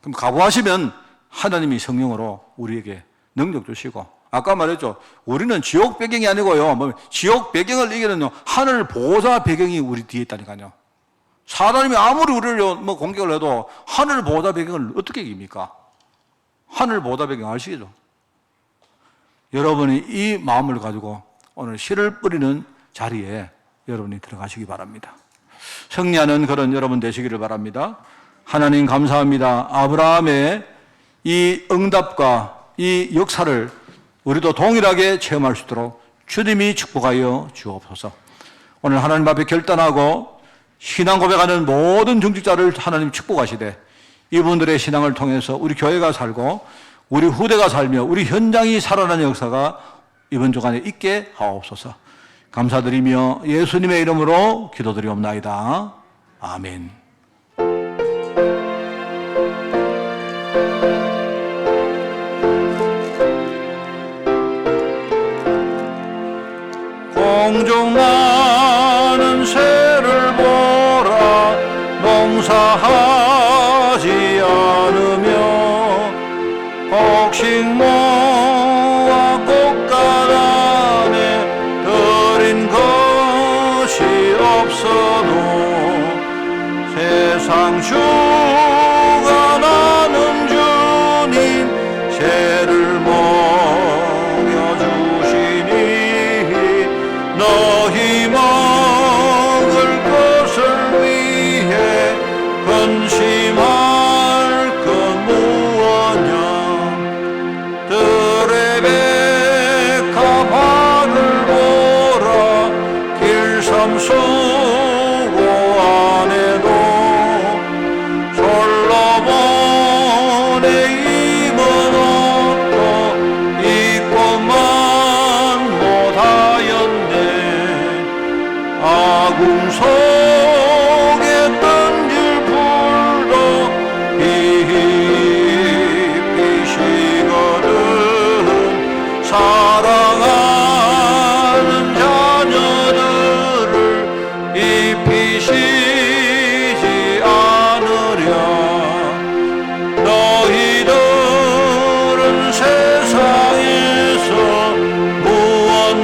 그럼 각오하시면 하나님이 성령으로 우리에게 능력 주시고, 아까 말했죠, 우리는 지옥 배경이 아니고요, 지옥 배경을 이기는 하늘 보호자 배경이 우리 뒤에 있다니까요. 사단이 아무리 우리를 공격을 해도 하늘 보호자 배경을 어떻게 이깁니까? 하늘 보호자 배경 아시겠죠? 여러분이 이 마음을 가지고 오늘 씨를 뿌리는 자리에 여러분이 들어가시기 바랍니다. 승리하는 그런 여러분 되시기를 바랍니다. 하나님 감사합니다. 아브라함의 이 응답과 이 역사를 우리도 동일하게 체험할 수 있도록 주님이 축복하여 주옵소서. 오늘 하나님 앞에 결단하고 신앙 고백하는 모든 중직자를 하나님 축복하시되, 이분들의 신앙을 통해서 우리 교회가 살고 우리 후대가 살며 우리 현장이 살아나는 역사가 이번 주간에 있게 하옵소서. 감사드리며 예수님의 이름으로 기도드리옵나이다. 아멘. 공중 많은 새를 보라, 농사하지 않으며 곡식모와 꽃가루 안에 들인 것이 없어도 세상 주가 나는 주님 죄를 먹여주시니 너희 먹을 것을 위해 근심할 것 무엇냐. 들의 백합화를 보라, 길섬수고 안에도 솔로몬의 입은 옷도 입고만 못하였네. 아궁 속에 던질 불도 빛이거든. 사랑하는 자녀들을 입히시지 않으랴. 너희들은 세상에서 무엇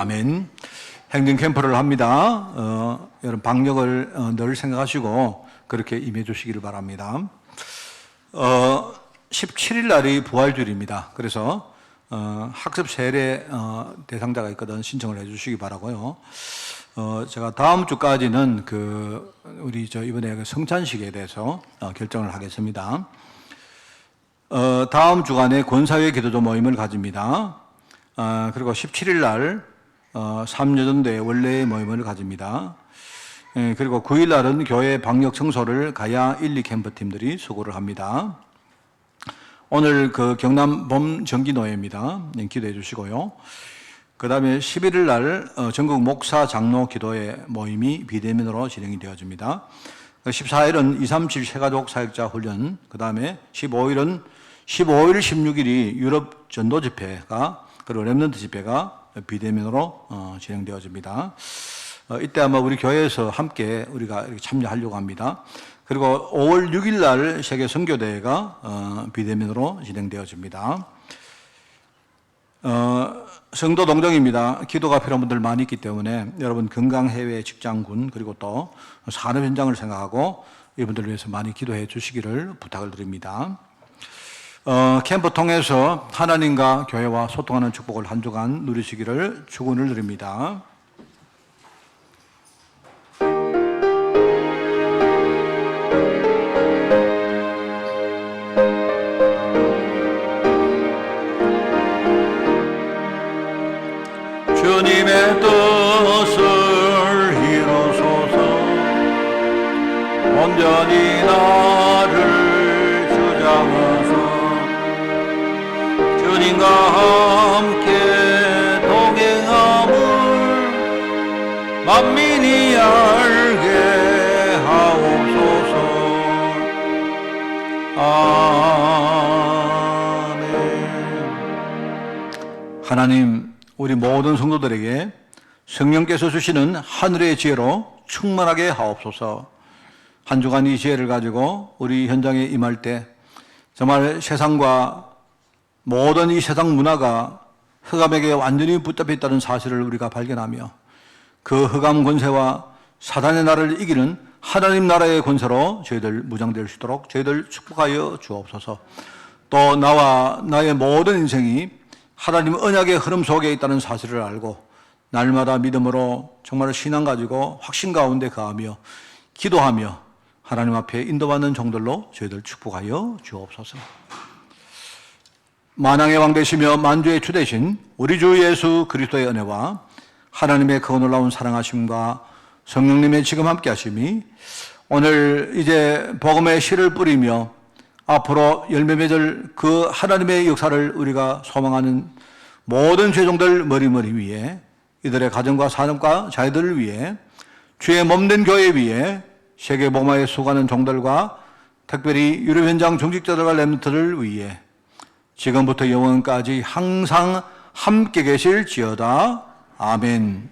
아멘. 행진 캠프를 합니다. 여러분 방역을 늘 생각하시고 그렇게 임해 주시기를 바랍니다. 17일 날이 부활주일입니다. 그래서 학습 세례 대상자가 있거든 신청을 해 주시기 바라고요. 제가 다음 주까지는 우리 이번에 성찬식에 대해서 결정을 하겠습니다. 다음 주간에 권사회 기도조 모임을 가집니다. 그리고 17일 날 3여전대 원래의 모임을 가집니다. 그리고 9일 날은 교회 방역 청소를 가야 1, 2캠프 팀들이 수고를 합니다. 오늘 경남 범정기노회입니다. 기도해 주시고요. 그 다음에 11일 날 전국 목사 장로 기도회 모임이 비대면으로 진행이 되어집니다. 14일은 2, 3, 7 세가족 사역자 훈련, 그 다음에 15일, 16일이 유럽 전도 집회가, 그리고 렘넌트 집회가 비대면으로 진행되어집니다. 이때 아마 우리 교회에서 함께 우리가 이렇게 참여하려고 합니다. 그리고 5월 6일 날 세계 선교대회가 비대면으로 진행되어집니다. 성도 동정입니다. 기도가 필요한 분들 많이 있기 때문에 여러분 건강 해외 직장군 그리고 또 산업 현장을 생각하고 이분들을 위해서 많이 기도해 주시기를 부탁을 드립니다. 캠프 통해서 하나님과 교회와 소통하는 축복을 한 주간 누리시기를 축원을 드립니다. 주님의 뜻을 이루소서. 온전히 나를 주장하사 주님과 함께 동행함을 만민이 알게 하옵소서. 아멘. 하나님, 우리 모든 성도들에게 성령께서 주시는 하늘의 지혜로 충만하게 하옵소서. 한 주간 이 지혜를 가지고 우리 현장에 임할 때 정말 세상과 모든 이 세상 문화가 흑암에게 완전히 붙잡혀 있다는 사실을 우리가 발견하며 그 흑암 권세와 사단의 나라를 이기는 하나님 나라의 권세로 저희들 무장될 수 있도록 저희들 축복하여 주옵소서. 또 나와 나의 모든 인생이 하나님 언약의 흐름 속에 있다는 사실을 알고 날마다 믿음으로 정말 신앙 가지고 확신 가운데 거하며 기도하며 하나님 앞에 인도받는 종들로 저희들 축복하여 주옵소서. 만왕의 왕 되시며 만주의 주 되신 우리 주 예수 그리스도의 은혜와 하나님의 그 놀라운 사랑하심과 성령님의 지금 함께 하심이 오늘 이제 복음의 씨를 뿌리며 앞으로 열매 맺을 그 하나님의 역사를 우리가 소망하는 모든 죄종들 머리머리 위에 이들의 가정과 산업과 자녀들을 위해 주의 몸된 교회 위에 세계 복음화에 수고하는 종들과 특별히 유럽 현장 중직자들과 렘넌트를 위해 지금부터 영원까지 항상 함께 계실지어다. 아멘.